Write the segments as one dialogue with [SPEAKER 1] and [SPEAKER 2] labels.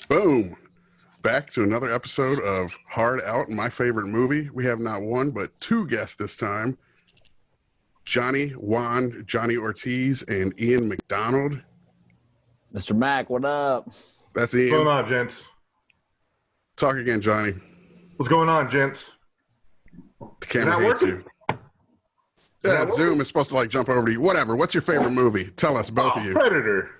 [SPEAKER 1] Boom. Back to another episode of Hard Out, my favorite movie. We have not one, but two guests this time. Jonny, Juan, Jonny Ortiz, and Ian MacDonald.
[SPEAKER 2] Mr. Mac, what up?
[SPEAKER 1] That's Ian.
[SPEAKER 3] What's going on, gents?
[SPEAKER 1] Talk again, Jonny.
[SPEAKER 3] What's going on, gents?
[SPEAKER 1] The camera hates you. Yeah, Zoom is supposed to like jump over to you. Whatever. What's your favorite movie? Tell us, both of you.
[SPEAKER 3] Predator.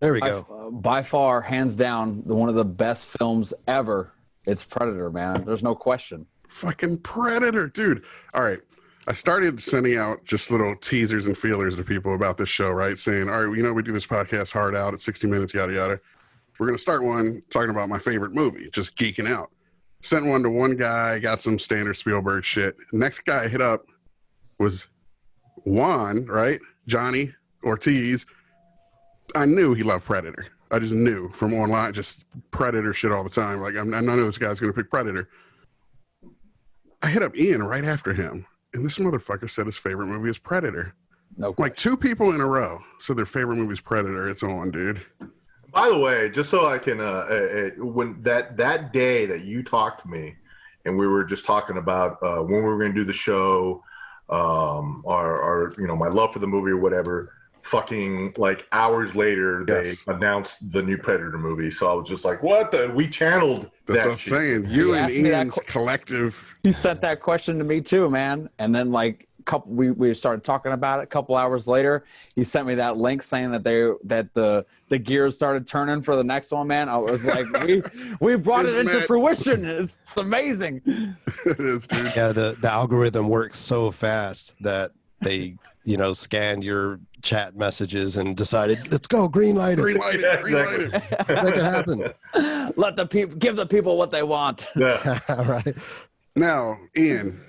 [SPEAKER 4] There we go.
[SPEAKER 2] By far, hands down, one of the best films ever. It's Predator, man. There's no question.
[SPEAKER 1] Fucking Predator, dude. All right. I started sending out just little teasers and feelers to people about this show, right? Saying, all right, you know, we do this podcast Hard Out at 60 minutes, yada, yada. We're going to start one talking about my favorite movie, just geeking out. Sent one to one guy, got some standard Spielberg shit. Next guy I hit up was Juan, right? Jonny Ortiz. I knew he loved Predator. I just knew from online, just Predator shit all the time. Like, I know this guy's going to pick Predator. I hit up Ian right after him, and this motherfucker said his favorite movie is Predator.
[SPEAKER 2] No
[SPEAKER 1] like, two people in a row said their favorite movie is Predator. It's on, dude.
[SPEAKER 3] By the way, just so I can, when that day that you talked to me, and we were just talking about when we were going to do the show, or you know, my love for the movie or whatever. Fucking like hours later, they announced the new Predator movie. So I was just like, "What the?" We channeled.
[SPEAKER 1] That's what I'm saying. You and Ian's collective.
[SPEAKER 2] He sent that question to me too, man. And then like we started talking about it. A couple hours later, he sent me that link saying that the gears started turning for the next one. Man, I was like, we brought it into fruition. It's amazing.
[SPEAKER 1] It is, dude.
[SPEAKER 4] Yeah, the algorithm works so fast that they scanned your chat messages and decided, let's go, green light it.
[SPEAKER 1] Green light it. Green light it.
[SPEAKER 4] Make it happen.
[SPEAKER 2] Let the people give the people what they want.
[SPEAKER 3] Yeah.
[SPEAKER 4] Right.
[SPEAKER 1] Now, Ian,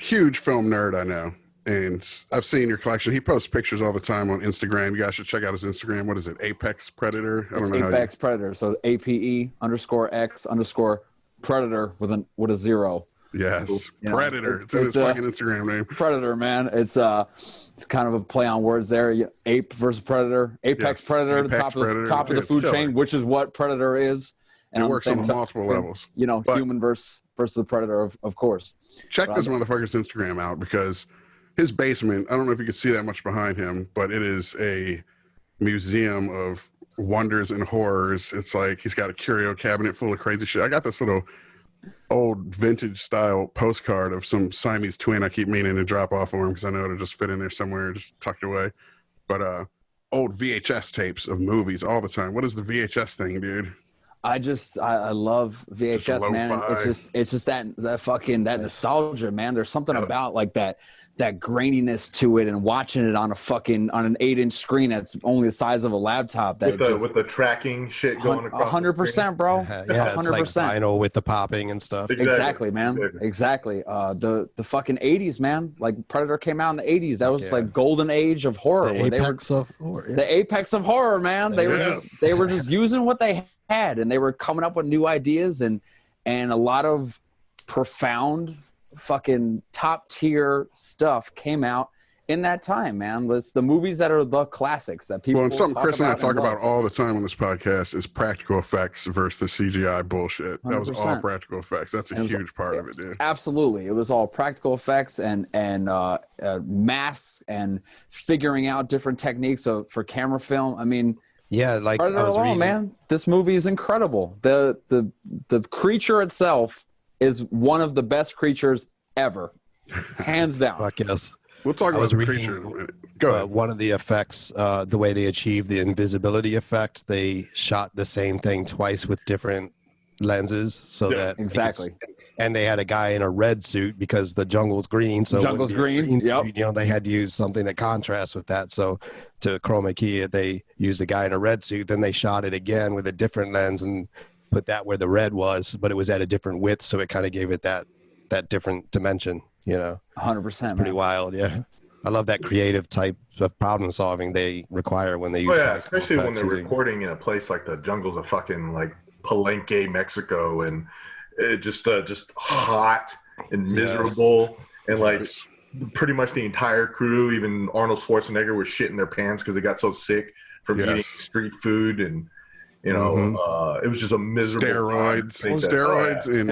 [SPEAKER 1] huge film nerd, I know, and I've seen your collection. He posts pictures all the time on Instagram. You guys should check out his Instagram. What is it? Apex Predator? I don't know.
[SPEAKER 2] Apex Predator. So APE_X_Predator with a zero.
[SPEAKER 1] Yes,
[SPEAKER 2] Yeah.
[SPEAKER 1] Predator. It's in his fucking Instagram name.
[SPEAKER 2] Predator, man. It's kind of a play on words there. Ape versus Predator. Apex Predator,
[SPEAKER 1] Apex Predator.
[SPEAKER 2] top of the food chain, which is what Predator is.
[SPEAKER 1] And it works on multiple levels.
[SPEAKER 2] But human versus the Predator, of course.
[SPEAKER 1] Check this motherfucker's Instagram out, because his basement, I don't know if you can see that much behind him, but it is a museum of wonders and horrors. It's like he's got a curio cabinet full of crazy shit. I got this little old vintage style postcard of some Siamese twin I keep meaning to drop off for him, because I know it'll just fit in there somewhere, just tucked away. But old VHS tapes of movies all the time. What is the VHS thing, dude?
[SPEAKER 2] I love VHS, man. It's just that fucking nostalgia, man. There's something about like that graininess to it, and watching it on an 8-inch screen that's only the size of a laptop. That
[SPEAKER 3] with the tracking shit going across.
[SPEAKER 2] 100%, bro.
[SPEAKER 4] Yeah, 100%. It's like vinyl with the popping and stuff.
[SPEAKER 2] Exactly, man. Exactly. The fucking 80s, man. Like Predator came out in the 80s. That was like golden age of horror.
[SPEAKER 4] The apex of horror. Yeah.
[SPEAKER 2] The apex of horror, man. They were just using what they had, and they were coming up with new ideas and a lot of profound fucking top tier stuff came out in that time, man. It's the movies that are the classics that people.
[SPEAKER 1] Well, and something Chris and I talk about all the time on this podcast is practical effects versus the CGI bullshit. 100%. That was all practical effects. That's a huge part of it, dude.
[SPEAKER 2] Absolutely, it was all practical effects and masks and figuring out different techniques for camera film. I mean.
[SPEAKER 4] Yeah, like I was reading,
[SPEAKER 2] man. This movie is incredible. The creature itself is one of the best creatures ever, hands down.
[SPEAKER 4] Fuck yes.
[SPEAKER 1] We'll talk about the creature in a minute. Go ahead.
[SPEAKER 4] One of the effects, the way they achieved the invisibility effect, they shot the same thing twice with different lenses, so that
[SPEAKER 2] exactly.
[SPEAKER 4] And they had a guy in a red suit because the jungle's green. So
[SPEAKER 2] jungle's green.
[SPEAKER 4] Suit, they had to use something that contrasts with that. So to chroma key it, they used a guy in a red suit. Then they shot it again with a different lens and put that where the red was, but it was at a different width, so it kind of gave it that different dimension.
[SPEAKER 2] 100%.
[SPEAKER 4] Pretty wild, yeah. I love that creative type of problem solving they require when they use.
[SPEAKER 3] Yeah, especially when they're recording in a place like the jungles of fucking like Palenque, Mexico, and it just hot and miserable, and like pretty much the entire crew, even Arnold Schwarzenegger, was shitting their pants because they got so sick from eating street food, and You know, it was just a miserable
[SPEAKER 1] steroids, and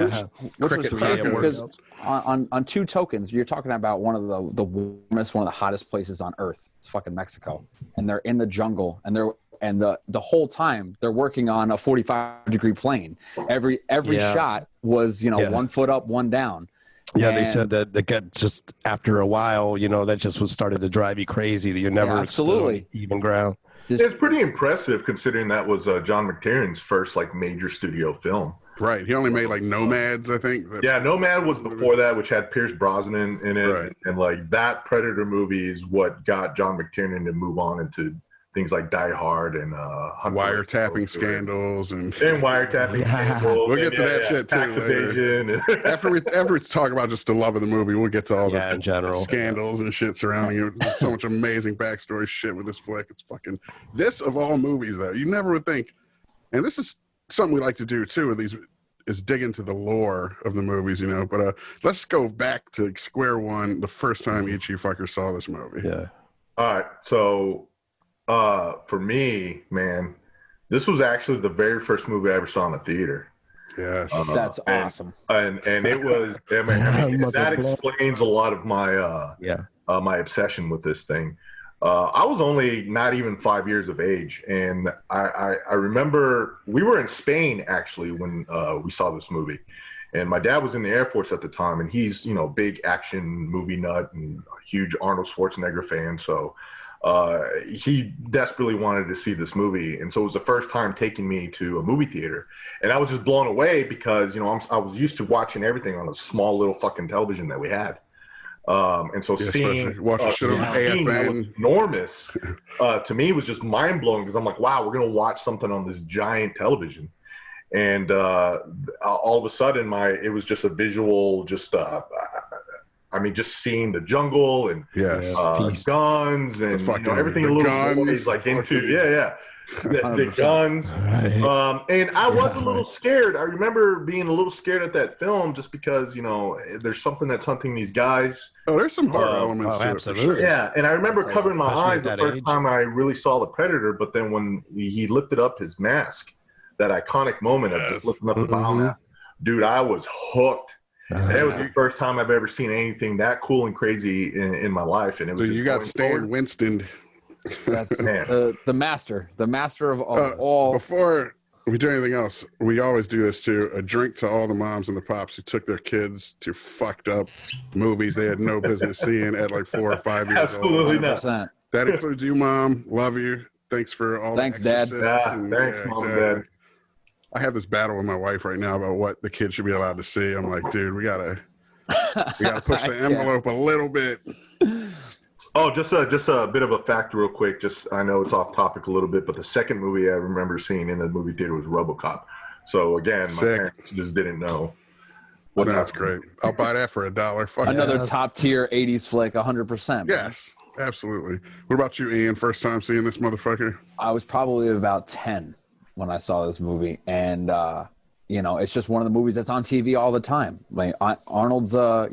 [SPEAKER 1] cricket
[SPEAKER 2] because on two tokens, you're talking about one of the warmest, one of the hottest places on earth. It's fucking Mexico, and they're in the jungle, and the whole time they're working on a 45-degree plane. Every shot was 1 foot up, 1 down.
[SPEAKER 4] Yeah, they said that just after a while, that just was started to drive you crazy. That you never
[SPEAKER 2] absolutely
[SPEAKER 4] even ground.
[SPEAKER 3] It's pretty impressive considering that was John McTiernan's first major studio film.
[SPEAKER 1] Right. He only made Nomads, I think.
[SPEAKER 3] Yeah, Nomad was before that, which had Pierce Brosnan in it. Right. And that Predator movie is what got John McTiernan to move on into things like Die Hard and
[SPEAKER 1] wiretapping scandals and
[SPEAKER 3] wiretapping scandals.
[SPEAKER 1] We'll get to that shit too later. after we talk about just the love of the movie, we'll get to all the
[SPEAKER 4] in general
[SPEAKER 1] scandals and shit surrounding it. There's so much amazing backstory shit with this flick. It's fucking this of all movies though. You never would think, and this is something we like to do too. With these is dig into the lore of the movies, But let's go back to square one. The first time each of you fuckers saw this movie.
[SPEAKER 4] Yeah.
[SPEAKER 3] All right, so. For me, man, this was actually the very first movie I ever saw in a theater.
[SPEAKER 1] Yes,
[SPEAKER 2] that's awesome.
[SPEAKER 3] And it was. That explains a lot of my my obsession with this thing. I was only not even 5 years of age, and I remember we were in Spain actually when we saw this movie, and my dad was in the Air Force at the time, and he's big action movie nut and a huge Arnold Schwarzenegger fan, so. He desperately wanted to see this movie, and so it was the first time taking me to a movie theater, and I was just blown away because I was used to watching everything on a small little fucking television that we had, and so seeing
[SPEAKER 1] watching shit on AFN
[SPEAKER 3] that was enormous to me was just mind blowing because I'm like, wow, we're gonna watch something on this giant television, and all of a sudden it was just a visual, just seeing the jungle and guns and everything a little boys into the guns. Right. And I was a little scared. I remember being a little scared at that film just because there's something that's hunting these guys.
[SPEAKER 1] Oh, there's some horror elements to
[SPEAKER 4] absolutely.
[SPEAKER 1] It for sure.
[SPEAKER 3] Yeah, and I remember covering my eyes the first time I really saw the Predator. But then when he lifted up his mask, that iconic moment of just lifting up the bottom, dude, I was hooked. That was the first time I've ever seen anything that cool and crazy in my life, and it was. So
[SPEAKER 1] you got Stan Winston.
[SPEAKER 2] That's the master of all.
[SPEAKER 1] Before we do anything else, we always do this too. A drink to all the moms and the pops who took their kids to fucked up movies they had no business seeing at 4 or 5 years
[SPEAKER 3] Absolutely
[SPEAKER 1] old.
[SPEAKER 3] Absolutely
[SPEAKER 2] not.
[SPEAKER 1] That includes you, Mom. Love you. Thanks for all.
[SPEAKER 2] Thanks,
[SPEAKER 1] the
[SPEAKER 2] Dad.
[SPEAKER 3] Thanks, Mom and Dad.
[SPEAKER 1] I have this battle with my wife right now about what the kids should be allowed to see. I'm like, dude, we gotta push the envelope a little bit.
[SPEAKER 3] Oh, just a bit of a fact real quick. Just, I know it's off topic a little bit, but the second movie I remember seeing in the movie theater was RoboCop. So again, my parents just didn't know.
[SPEAKER 1] Well, that's great. I'll buy that for $1. Fuck
[SPEAKER 2] another top tier 80s flick, 100%.
[SPEAKER 1] Yes, absolutely. What about you, Ian? First time seeing this motherfucker?
[SPEAKER 2] I was probably about 10 when I saw this movie, and it's just one of the movies that's on TV all the time. Arnold's a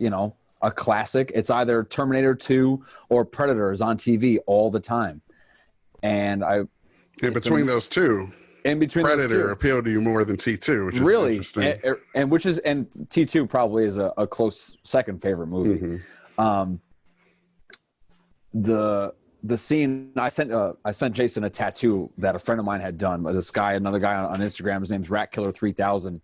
[SPEAKER 2] classic. It's either Terminator 2 or Predator is on TV all the time, and
[SPEAKER 1] between those two, Predator appealed to you more than T2, which is
[SPEAKER 2] really
[SPEAKER 1] interesting.
[SPEAKER 2] and T2 probably is a close second favorite movie. Mm-hmm. The scene I sent Jason a tattoo that a friend of mine had done by another guy on Instagram. His name's RatKiller3000.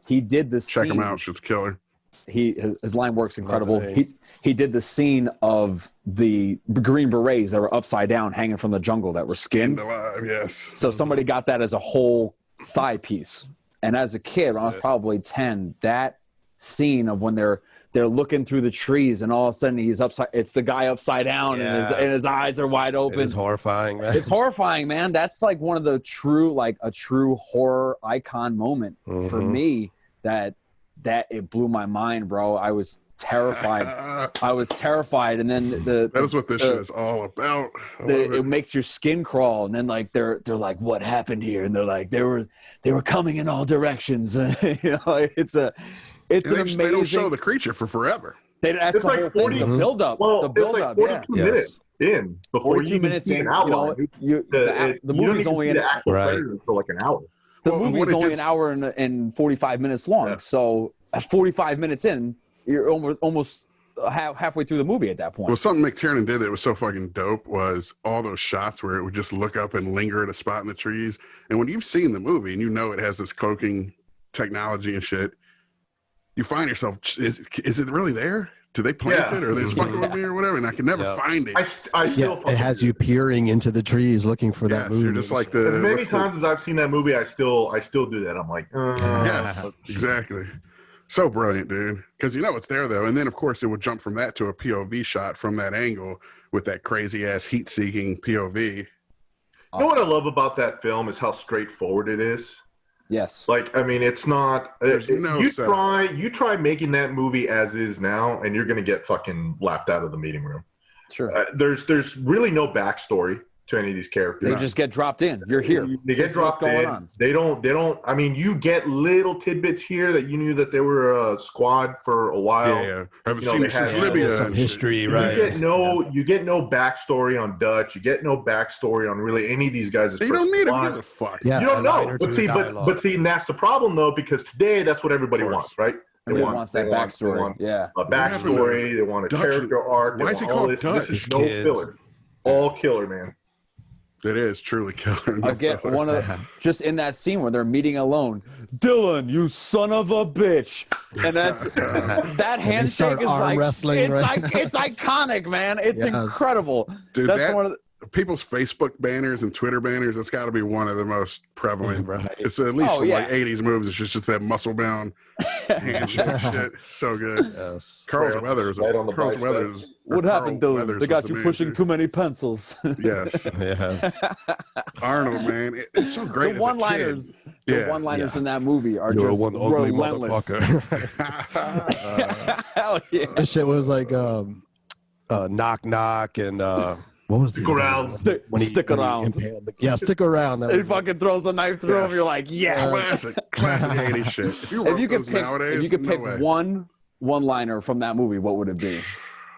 [SPEAKER 2] He did this.
[SPEAKER 1] Check him out. Shit's killer.
[SPEAKER 2] His line work's incredible. He did the scene of the Green Berets that were upside down hanging from the jungle that were skinned
[SPEAKER 1] alive. Yes.
[SPEAKER 2] So somebody got that as a whole thigh piece. And as a kid, when I was probably 10, that scene of when they're looking through the trees and all of a sudden it's the guy upside down and his eyes are wide open.
[SPEAKER 4] It's horrifying, man.
[SPEAKER 2] It's horrifying, man. That's one of the a true horror icon moment for me that it blew my mind, bro. I was terrified. And then
[SPEAKER 1] that is what this shit is all about.
[SPEAKER 2] It makes your skin crawl, and then they're like, what happened here? And they're like, they were coming in all directions. It's amazing.
[SPEAKER 1] They don't show the creature for forever.
[SPEAKER 2] That's the whole thing. The build up.
[SPEAKER 3] Well,
[SPEAKER 2] the build up.
[SPEAKER 3] 42 minutes in before
[SPEAKER 2] 42 minutes in.
[SPEAKER 3] The movie's only
[SPEAKER 2] an
[SPEAKER 3] hour.
[SPEAKER 2] The
[SPEAKER 1] Well,
[SPEAKER 2] movie
[SPEAKER 1] what
[SPEAKER 2] is
[SPEAKER 1] it
[SPEAKER 2] only
[SPEAKER 1] did-
[SPEAKER 2] an hour and 45 minutes long.
[SPEAKER 3] Yeah.
[SPEAKER 2] So at 45 minutes in, you're almost halfway through the movie at that point.
[SPEAKER 1] Well, something McTiernan did that was so fucking dope was all those shots where it would just look up and linger at a spot in the trees. And when you've seen the movie and you know it has this cloaking technology and shit, you find yourself, is it really there? Do they plant it, or are they just fucking with me, or whatever? And I can never find it.
[SPEAKER 3] I still
[SPEAKER 4] it has you peering into the trees looking for that
[SPEAKER 1] Yes,
[SPEAKER 4] movie.
[SPEAKER 1] you're just like
[SPEAKER 3] as many
[SPEAKER 1] what's the-
[SPEAKER 3] times as I've seen that movie, I still do that. I'm like,
[SPEAKER 1] Yes, exactly. So brilliant, dude. Because you know it's there though, and then of course it would jump from that to a POV shot from that angle with that crazy ass heat-seeking POV.
[SPEAKER 3] You know what I love about that film is how straightforward it is.
[SPEAKER 2] Yes.
[SPEAKER 3] Like, I mean, it's not.
[SPEAKER 1] There's no
[SPEAKER 3] you
[SPEAKER 1] setup.
[SPEAKER 3] try making that movie as is now, and you're gonna get fucking laughed out of the meeting room.
[SPEAKER 2] Sure.
[SPEAKER 3] There's really no backstory to any of these characters.
[SPEAKER 2] They just get dropped in. You're here.
[SPEAKER 3] They
[SPEAKER 2] This
[SPEAKER 3] get
[SPEAKER 2] is what's
[SPEAKER 3] dropped
[SPEAKER 2] going
[SPEAKER 3] in.
[SPEAKER 2] on.
[SPEAKER 3] They don't. I mean, you get little tidbits here that you knew that they were a squad for a while.
[SPEAKER 1] Yeah. I haven't
[SPEAKER 3] You know,
[SPEAKER 1] seen
[SPEAKER 3] they
[SPEAKER 1] it since
[SPEAKER 3] had
[SPEAKER 1] Libya.
[SPEAKER 4] some
[SPEAKER 1] and shit.
[SPEAKER 4] history,
[SPEAKER 3] You
[SPEAKER 4] right?
[SPEAKER 3] get no backstory on Dutch. You get no backstory on really any of these guys.
[SPEAKER 1] You don't need it. Who gives a fuck?
[SPEAKER 4] Yeah,
[SPEAKER 3] You don't
[SPEAKER 4] a
[SPEAKER 3] know.
[SPEAKER 4] line or
[SPEAKER 3] But
[SPEAKER 4] two
[SPEAKER 3] see,
[SPEAKER 4] of dialogue.
[SPEAKER 3] but see, and that's the problem though, because today that's what everybody
[SPEAKER 1] Of course.
[SPEAKER 3] wants, right?
[SPEAKER 2] Everyone wants that backstory.
[SPEAKER 3] They want
[SPEAKER 2] Yeah.
[SPEAKER 3] a backstory. They want a
[SPEAKER 1] Dutch?
[SPEAKER 3] character arc.
[SPEAKER 1] Why
[SPEAKER 3] They
[SPEAKER 1] is it
[SPEAKER 3] want all
[SPEAKER 1] called
[SPEAKER 3] this.
[SPEAKER 1] Dutch?
[SPEAKER 3] This is
[SPEAKER 4] These
[SPEAKER 3] no
[SPEAKER 4] kids.
[SPEAKER 3] filler. All killer, man.
[SPEAKER 1] It is truly killer.
[SPEAKER 2] Again, one of just in that scene where they're meeting alone. Dylan, you son of a bitch, and that's that handshake
[SPEAKER 4] start
[SPEAKER 2] is
[SPEAKER 4] arm
[SPEAKER 2] like
[SPEAKER 4] wrestling,
[SPEAKER 2] it's
[SPEAKER 4] right?
[SPEAKER 2] like it's iconic, man. It's
[SPEAKER 4] Yes.
[SPEAKER 2] incredible.
[SPEAKER 1] Dude,
[SPEAKER 2] That's
[SPEAKER 1] that-
[SPEAKER 2] one of the,
[SPEAKER 1] people's Facebook banners and Twitter banners, that's got to be one of the most prevalent.
[SPEAKER 4] Right.
[SPEAKER 1] It's at least
[SPEAKER 2] Oh,
[SPEAKER 1] from
[SPEAKER 2] yeah.
[SPEAKER 1] like 80s movies. It's just that muscle bound handshake shit. So good.
[SPEAKER 4] Yes.
[SPEAKER 1] Carl's
[SPEAKER 3] Right on-
[SPEAKER 1] Weathers.
[SPEAKER 3] right on the
[SPEAKER 1] Carl's
[SPEAKER 3] bicep.
[SPEAKER 1] Weathers. or
[SPEAKER 2] what happened,
[SPEAKER 1] Carl
[SPEAKER 2] Dylan?
[SPEAKER 1] Weathers
[SPEAKER 2] They got
[SPEAKER 1] was
[SPEAKER 2] you
[SPEAKER 1] the man,
[SPEAKER 2] pushing
[SPEAKER 1] dude.
[SPEAKER 2] too many pencils.
[SPEAKER 1] Yes.
[SPEAKER 4] Yes.
[SPEAKER 1] Arnold, man. It's so great.
[SPEAKER 2] The
[SPEAKER 1] as a
[SPEAKER 2] one-liners,
[SPEAKER 1] kid.
[SPEAKER 2] the
[SPEAKER 1] Yeah.
[SPEAKER 2] one-liners in that movie are
[SPEAKER 4] You're
[SPEAKER 2] just
[SPEAKER 4] one ugly
[SPEAKER 2] relentless.
[SPEAKER 4] motherfucker.
[SPEAKER 2] Hell yeah!
[SPEAKER 4] This shit was like knock knock and what was the
[SPEAKER 3] Stick around.
[SPEAKER 2] Stick around.
[SPEAKER 4] impaled yeah, stick around. That
[SPEAKER 2] He
[SPEAKER 4] was-
[SPEAKER 2] fucking throws a knife through him.
[SPEAKER 1] Yes.
[SPEAKER 2] You're like, yes.
[SPEAKER 1] Classic 80s shit. If you wrote
[SPEAKER 2] If you could
[SPEAKER 1] those
[SPEAKER 2] pick,
[SPEAKER 1] nowadays,
[SPEAKER 2] if you could
[SPEAKER 1] no
[SPEAKER 2] pick
[SPEAKER 1] way.
[SPEAKER 2] one-liner from that movie, what would it be?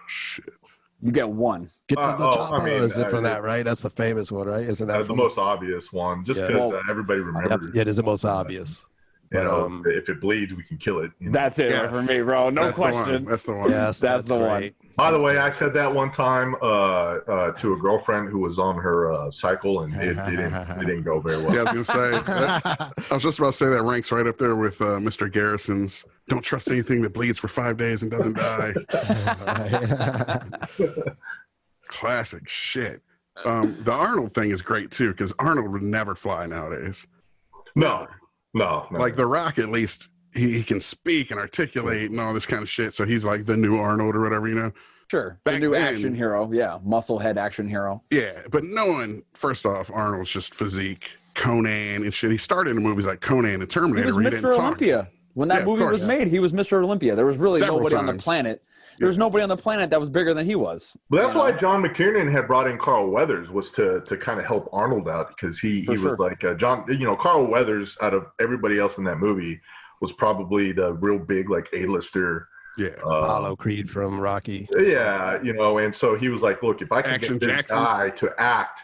[SPEAKER 1] Shit.
[SPEAKER 2] You get one.
[SPEAKER 4] Get to the chopper.
[SPEAKER 3] I mean,
[SPEAKER 4] Is it from
[SPEAKER 3] uh,
[SPEAKER 4] that, right? That's the famous one, right? Isn't that
[SPEAKER 3] The
[SPEAKER 4] from-
[SPEAKER 3] most obvious one, just
[SPEAKER 4] Yeah.
[SPEAKER 3] because
[SPEAKER 2] Well,
[SPEAKER 3] everybody remembers.
[SPEAKER 4] Yep, it is the most obvious.
[SPEAKER 3] You
[SPEAKER 4] But,
[SPEAKER 3] know, if it bleeds, we can kill it. you know?
[SPEAKER 2] That's it
[SPEAKER 1] Yes.
[SPEAKER 2] for me, bro. No
[SPEAKER 1] That's the one.
[SPEAKER 2] question.
[SPEAKER 1] That's the one.
[SPEAKER 4] Yes,
[SPEAKER 2] That's the one.
[SPEAKER 4] great.
[SPEAKER 3] By the way, I said that one time to a girlfriend who was on her cycle, and it didn't go very well.
[SPEAKER 1] Yeah, I was gonna say. I was just about to say that ranks right up there with Mr. Garrison's. Don't trust anything that bleeds for 5 days and doesn't die. Classic shit. The Arnold thing is great too because Arnold would never fly nowadays.
[SPEAKER 3] No.
[SPEAKER 1] Like The Rock, at least he can speak and articulate and all this kind of shit. So he's like the new Arnold or whatever, you know.
[SPEAKER 2] Sure.
[SPEAKER 1] Back
[SPEAKER 2] The new
[SPEAKER 1] then-
[SPEAKER 2] action hero. Yeah. Musclehead action hero.
[SPEAKER 1] Yeah, but no one. First off, Arnold's just physique. Conan and shit. He started in movies like Conan and
[SPEAKER 2] He
[SPEAKER 1] Terminator.
[SPEAKER 2] was
[SPEAKER 1] where he
[SPEAKER 2] Mr.
[SPEAKER 1] didn't talk.
[SPEAKER 2] Olympia. When that
[SPEAKER 1] Yeah, of
[SPEAKER 2] movie was
[SPEAKER 1] course.
[SPEAKER 2] made, he was Mr. Olympia. There was really
[SPEAKER 1] Several
[SPEAKER 2] nobody on the
[SPEAKER 1] times.
[SPEAKER 2] planet. There was nobody on the planet that was bigger than he was.
[SPEAKER 3] But that's
[SPEAKER 2] You know?
[SPEAKER 3] why John McTiernan had brought in Carl Weathers was to kind of help Arnold out because he
[SPEAKER 2] For
[SPEAKER 3] was
[SPEAKER 2] sure.
[SPEAKER 3] like John. You know, Carl Weathers out of everybody else in that movie was probably the real big like A-lister.
[SPEAKER 1] Yeah.
[SPEAKER 4] Apollo Creed from Rocky.
[SPEAKER 3] Yeah, you know, and so he was like, "Look, if I can
[SPEAKER 1] Action
[SPEAKER 3] get this
[SPEAKER 1] Jackson.
[SPEAKER 3] guy to act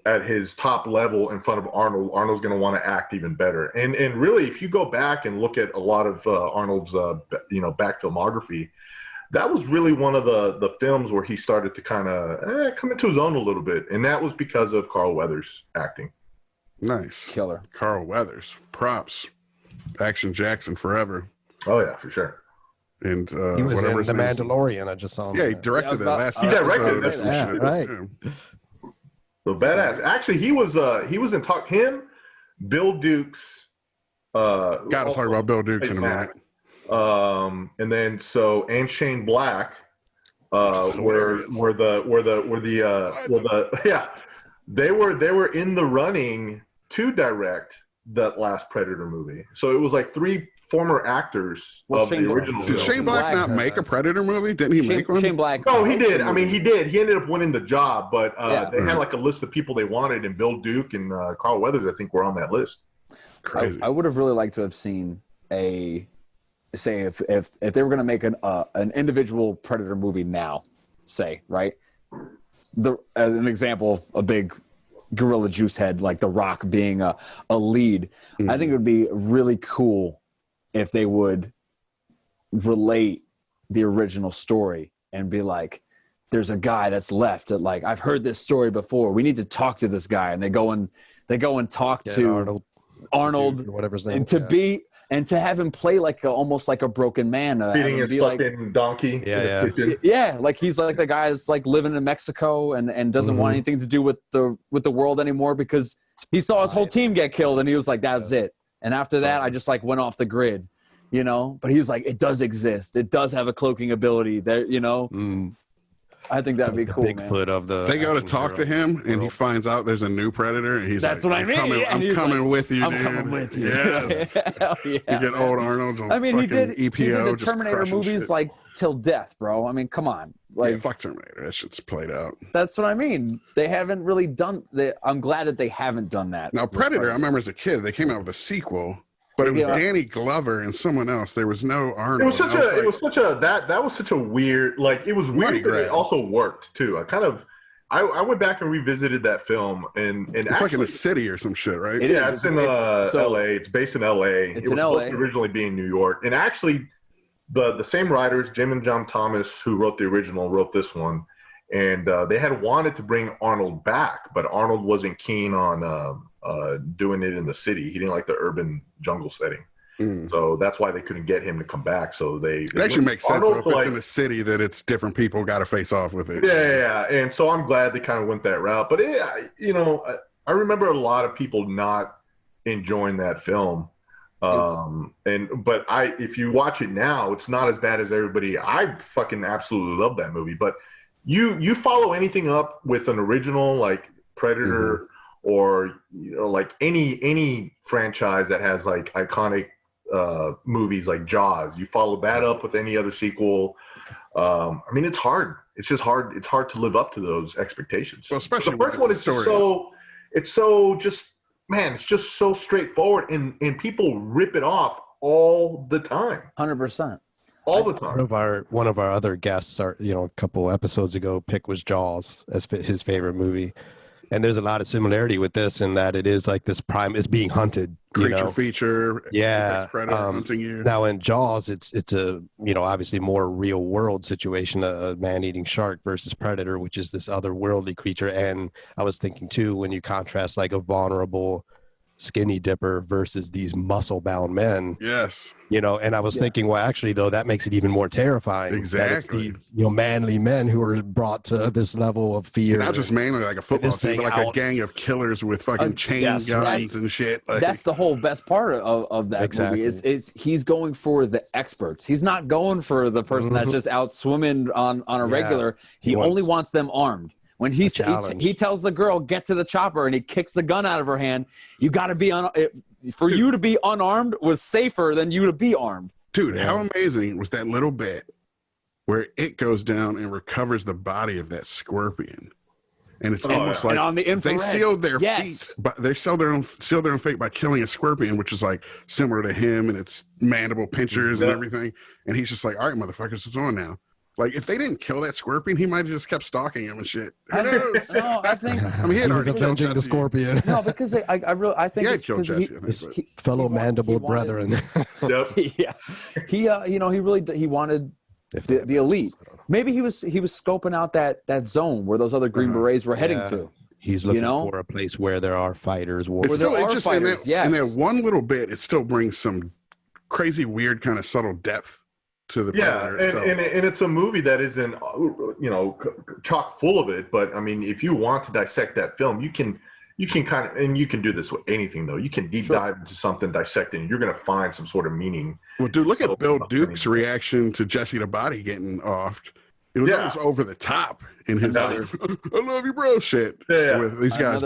[SPEAKER 3] at his top level in front of Arnold, Arnold's going to want to act even better." And really, if you go back and look at a lot of Arnold's back filmography, that was really one of the films where he started to kind of come into his own a little bit, and that was because of Carl Weathers acting.
[SPEAKER 1] Nice.
[SPEAKER 2] Killer.
[SPEAKER 1] Carl Weathers. Props. Action Jackson forever.
[SPEAKER 3] Oh yeah, for sure.
[SPEAKER 1] And
[SPEAKER 4] He was
[SPEAKER 1] whatever
[SPEAKER 4] in
[SPEAKER 1] his
[SPEAKER 4] The
[SPEAKER 1] name is.
[SPEAKER 4] Mandalorian. I just saw him.
[SPEAKER 1] Yeah, he
[SPEAKER 4] in that.
[SPEAKER 1] directed
[SPEAKER 2] Yeah, I was
[SPEAKER 1] that
[SPEAKER 2] about-
[SPEAKER 1] last
[SPEAKER 3] He directed
[SPEAKER 1] episode or
[SPEAKER 3] it.
[SPEAKER 1] some
[SPEAKER 4] Yeah,
[SPEAKER 1] shit.
[SPEAKER 4] right.
[SPEAKER 1] Yeah.
[SPEAKER 3] So badass. Actually, he was in talk. Him, Bill Dukes.
[SPEAKER 1] Got to talk about Bill Dukes in a minute.
[SPEAKER 3] And then and Shane Black,
[SPEAKER 1] Which is hilarious.
[SPEAKER 3] they were in the running to direct that last Predator movie. So it was like three former actors
[SPEAKER 2] Well,
[SPEAKER 3] of
[SPEAKER 2] Shane
[SPEAKER 3] the
[SPEAKER 2] Black-
[SPEAKER 3] original.
[SPEAKER 1] Did
[SPEAKER 3] film.
[SPEAKER 1] Shane Black not make a Predator movie? Didn't he make one?
[SPEAKER 2] Shane Black.
[SPEAKER 3] No, he did. I mean, he did. He ended up winning the job, but
[SPEAKER 2] Yeah.
[SPEAKER 3] they had like a list of people they wanted, and Bill Duke and Carl Weathers, I think, were on that list.
[SPEAKER 1] Crazy.
[SPEAKER 2] I would have really liked to have seen if they were going to make an individual Predator movie now, say, right? As an example, a big Gorilla Juice Head, like The Rock being a lead. I think it would be really cool if they would relate the original story and be like, there's a guy that's left that, like, I've heard this story before. We need to talk to this guy. And they go and talk to Arnold,
[SPEAKER 4] or whatever his name
[SPEAKER 2] and to have him play like almost like a broken man,
[SPEAKER 3] feeding his fucking donkey.
[SPEAKER 2] Yeah, like he's like the guy that's like living in Mexico and doesn't want anything to do with the world anymore because he saw his whole team get killed and he was like, that's it. And after that, I just like went off the grid, you know. But he was like, it does exist. It does have a cloaking ability. There, you know. I think that'd be cool.
[SPEAKER 4] Bigfoot of the.
[SPEAKER 1] They go to talk to him, and he finds out there's a new predator, and he's
[SPEAKER 2] That's
[SPEAKER 1] like,
[SPEAKER 2] what I mean.
[SPEAKER 1] I'm coming with you,
[SPEAKER 2] I'm
[SPEAKER 1] dude.
[SPEAKER 2] coming with you.
[SPEAKER 1] Yes.
[SPEAKER 2] Hell yeah,
[SPEAKER 1] You get old Arnold.
[SPEAKER 2] I mean, he did the
[SPEAKER 1] just
[SPEAKER 2] Terminator
[SPEAKER 1] crushing
[SPEAKER 2] movies
[SPEAKER 1] shit.
[SPEAKER 2] like till death, bro. I mean, come on. Like,
[SPEAKER 1] yeah, fuck Terminator. That shit's played out.
[SPEAKER 2] That's what I mean. They haven't really done that. I'm glad that they haven't done that.
[SPEAKER 1] Now, Predator, I remember as a kid, they came out with a sequel, but it was Danny Glover and someone else. There was no Arnold.
[SPEAKER 3] It was such a weird, like, it was weird, but it also worked too. I went back and revisited that film, and
[SPEAKER 1] it's
[SPEAKER 3] actually,
[SPEAKER 1] like in a city or some shit, right?
[SPEAKER 3] It's in L.A. It's based in L.A.
[SPEAKER 2] It's
[SPEAKER 3] it was
[SPEAKER 2] in L.A.
[SPEAKER 3] supposed to originally be in New York, and actually, the same writers, Jim and John Thomas, who wrote the original, wrote this one, and they had wanted to bring Arnold back, but Arnold wasn't keen on doing it in the city. He didn't like the urban jungle setting. So that's why they couldn't get him to come back. So it
[SPEAKER 1] actually makes sense though, if it's in a city that it's different people got to face off with it.
[SPEAKER 3] Yeah. And so I'm glad they kind of went that route. But I remember a lot of people not enjoying that film. But if you watch it now, it's not as bad as everybody. I fucking absolutely love that movie. But you follow anything up with an original like Predator or like any franchise that has like iconic movies like Jaws, you follow that up with any other sequel. I mean, it's hard. It's just hard. It's hard to live up to those expectations.
[SPEAKER 1] Well, especially
[SPEAKER 3] the first one is it's just so straightforward, and people rip it off all the time.
[SPEAKER 2] 100%.
[SPEAKER 3] All the time.
[SPEAKER 4] One of our other guests, a couple episodes ago, pick was Jaws as his favorite movie. And there's a lot of similarity with this in that it is like this prime is being hunted.
[SPEAKER 1] Creature feature.
[SPEAKER 4] Yeah.
[SPEAKER 1] Predator hunting you.
[SPEAKER 4] Now in Jaws, it's a, obviously more real world situation, a man-eating shark versus Predator, which is this otherworldly creature. And I was thinking too, when you contrast like a vulnerable skinny dipper versus these muscle-bound men.
[SPEAKER 1] Yes.
[SPEAKER 4] And I was thinking, well, actually, though, that makes it even more terrifying.
[SPEAKER 1] Exactly.
[SPEAKER 4] These, manly men who are brought to this level of fear.
[SPEAKER 1] Not just mainly like a football team, but like a gang of killers with fucking chain guns and shit. Like,
[SPEAKER 2] that's the whole best part of that movie is he's going for the experts. He's not going for the person that's just out swimming on a regular. He only wants them armed. When he tells the girl, get to the chopper, and he kicks the gun out of her hand, you got to be for you to be unarmed was safer than you to be armed.
[SPEAKER 1] Dude, how amazing was that little bit where it goes down and recovers the body of that scorpion? And it's almost like
[SPEAKER 2] on the infrared,
[SPEAKER 1] they sealed their feet, but they sealed their own fate by killing a scorpion, which is like similar to him and its mandible pinchers and everything. And he's just like, all right, motherfuckers, it's on now. Like, if they didn't kill that scorpion, he might have just kept stalking him and shit. Who knows?
[SPEAKER 2] No, I think.
[SPEAKER 1] I mean, he
[SPEAKER 4] was avenging the scorpion.
[SPEAKER 2] No, because I think it's
[SPEAKER 1] killed Jesse.
[SPEAKER 4] His fellow mandible brethren.
[SPEAKER 2] Yeah, he wanted the elite. Maybe he was scoping out that zone where those other Green Berets were heading to.
[SPEAKER 4] He's looking for a place where there are fighters.
[SPEAKER 1] In that one little bit, it still brings some crazy, weird, kind of subtle depth to the Predator itself.
[SPEAKER 3] And it's a movie that isn't chock full of it, but I mean, if you want to dissect that film, you can kind of, and you can do this with anything though. You can deep dive into something, dissect it, and you're going to find some sort of meaning.
[SPEAKER 1] Well, dude, look at Bill Duke's reaction to Jesse the Body getting offed. It was almost over the top in his like, I love you, bro shit with these guys.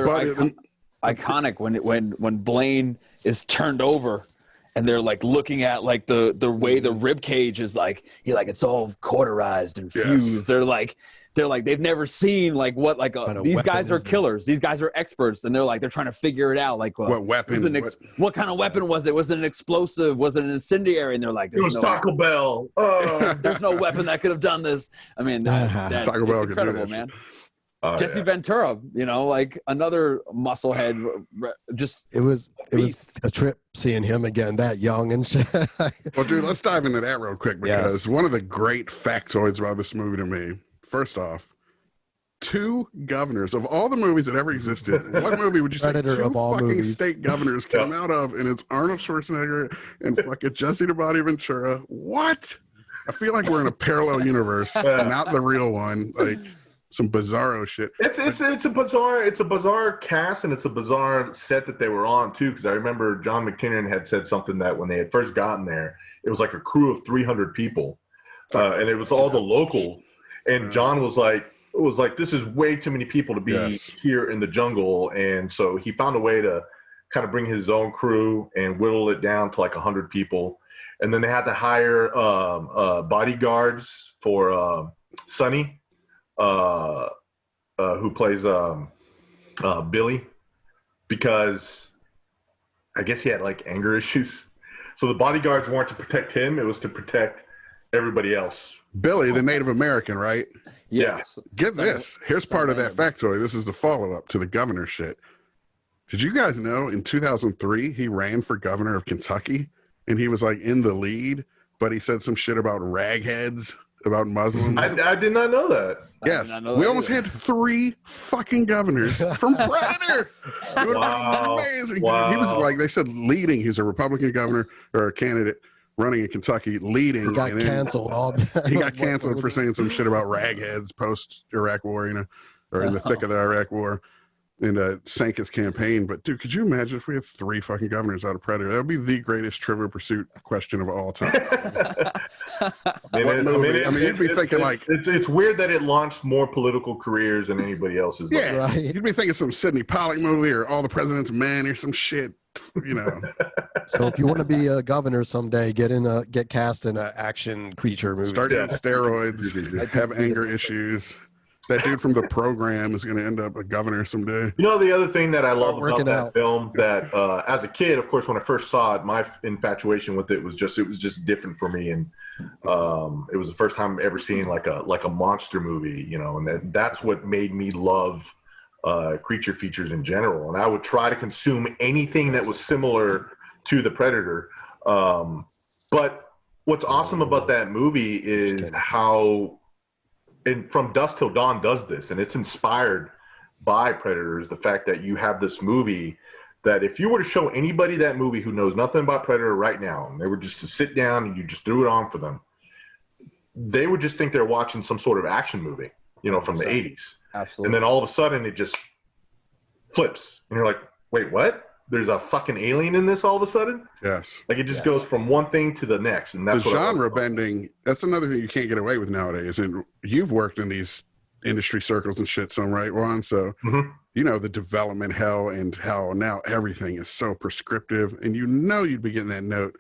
[SPEAKER 2] Iconic when Blaine is turned over. And they're like looking at like the way the rib cage is like it's all cauterized and fused. Yes. They're like they've never seen like what these guys are killers. These guys are experts, and they're trying to figure it out. Like
[SPEAKER 1] what weapon?
[SPEAKER 2] What kind of weapon was it? Was it an explosive? Was it an incendiary? And they're like,
[SPEAKER 3] it was Taco Bell.
[SPEAKER 2] There's no weapon that could have done this. I mean, that's
[SPEAKER 1] Taco Bell
[SPEAKER 2] incredible, man. Jesse Ventura, like another musclehead.
[SPEAKER 4] It was a trip seeing him again, that young and shit.
[SPEAKER 1] Well, dude, let's dive into that real quick because one of the great factoids about this movie to me, first off, 2 governors of all the movies that ever existed. What movie would you say
[SPEAKER 4] Predator
[SPEAKER 1] 2
[SPEAKER 4] of all
[SPEAKER 1] fucking
[SPEAKER 4] movies.
[SPEAKER 1] state governors came out of? And it's Arnold Schwarzenegger and fucking Jesse the Body Ventura. What? I feel like we're in a parallel universe, not the real one. Like some bizarro shit.
[SPEAKER 3] It's a bizarre cast, and it's a bizarre set that they were on too. Because I remember John McTiernan had said something that when they had first gotten there, it was like a crew of 300 people, and it was all the local. And John was like, this is way too many people to be here in the jungle, and so he found a way to kind of bring his own crew and whittle it down to like 100 people. And then they had to hire bodyguards for Sonny, who plays Billy, because I guess he had like anger issues. So the bodyguards weren't to protect him; it was to protect everybody else.
[SPEAKER 1] Billy, the Native American, right?
[SPEAKER 2] Yes.
[SPEAKER 1] Get this. Here's part of that factoid. This is the follow-up to the governor shit. Did you guys know in 2003 he ran for governor of Kentucky? And he was like in the lead, but he said some shit about ragheads, about Muslims.
[SPEAKER 3] I did not know that.
[SPEAKER 1] Yes. We almost had 3 fucking governors from Predator. It would have been amazing.
[SPEAKER 3] Wow.
[SPEAKER 1] He was like, they said leading. He's a Republican governor or a candidate running in Kentucky, leading.
[SPEAKER 4] He got canceled.
[SPEAKER 1] He got canceled for saying some shit about ragheads post-Iraq war, or in the thick of the Iraq war. And sank his campaign. But dude, could you imagine if we had 3 fucking governors out of Predator? That would be the greatest Trivial Pursuit question of all time. You'd be thinking like
[SPEAKER 3] it's weird that it launched more political careers than anybody else's.
[SPEAKER 1] Yeah,
[SPEAKER 4] right.
[SPEAKER 1] You'd be thinking some Sidney Pollack movie or All the President's Men or some shit.
[SPEAKER 4] So if you want to be a governor someday, get cast in an action creature movie.
[SPEAKER 1] Start doing steroids. Have anger issues. That dude from The Program is going to end up a governor someday.
[SPEAKER 3] You know, the other thing that I love about that film, that as a kid, of course, when I first saw it, my infatuation with it was just different for me, and it was the first time ever seeing like a monster movie, and that's what made me love creature features in general. And I would try to consume anything that was similar to the Predator. But what's awesome about that movie is how. And From Dusk Till Dawn does this, and it's inspired by Predators. The fact that you have this movie that if you were to show anybody that movie who knows nothing about Predator right now, and they were just to sit down and you just threw it on for them, they would just think they're watching some sort of action movie, from the 80s.
[SPEAKER 2] Absolutely.
[SPEAKER 3] And then all of a sudden it just flips, and you're like, wait, what? There's a fucking alien in this all of a sudden?
[SPEAKER 1] Yes.
[SPEAKER 3] Like it just goes from one thing to the next. And that's
[SPEAKER 1] the genre bending, that's another thing you can't get away with nowadays. And you've worked in these industry circles and shit, some right, Juan? So the development hell and how now everything is so prescriptive. And you'd be getting that note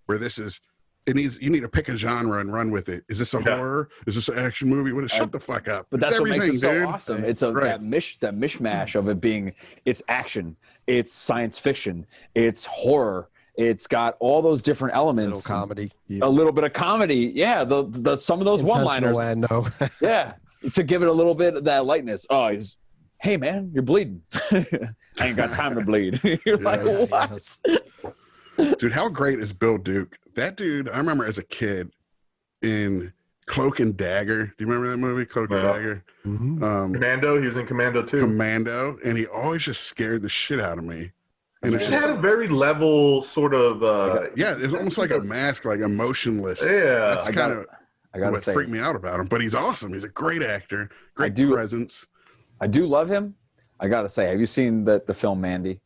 [SPEAKER 1] where you need to pick a genre and run with it. Is this a horror? Is this an action movie? Shut the fuck up.
[SPEAKER 2] But that's what makes it so awesome. It's that mishmash of it being, it's action, it's science fiction, it's horror. It's got all those different elements. A little bit of comedy. Yeah, the some of those one-liners. Yeah, to give it a little bit of that lightness. Oh, hey man, you're bleeding. I ain't got time to bleed. You're like, what? Yes.
[SPEAKER 1] Dude, how great is Bill Duke? That dude, I remember as a kid in Cloak and Dagger. Do you remember that movie, Cloak and Dagger?
[SPEAKER 4] Mm-hmm.
[SPEAKER 3] Commando, he was in Commando too.
[SPEAKER 1] Commando, and he always just scared the shit out of me. And
[SPEAKER 3] he had a very level sort of...
[SPEAKER 1] it's almost like a mask, like emotionless.
[SPEAKER 3] Yeah.
[SPEAKER 1] That's kind of what freaked me out about him. But he's awesome. He's a great actor, great presence.
[SPEAKER 2] I do love him. I got to say, have you seen the film Mandy?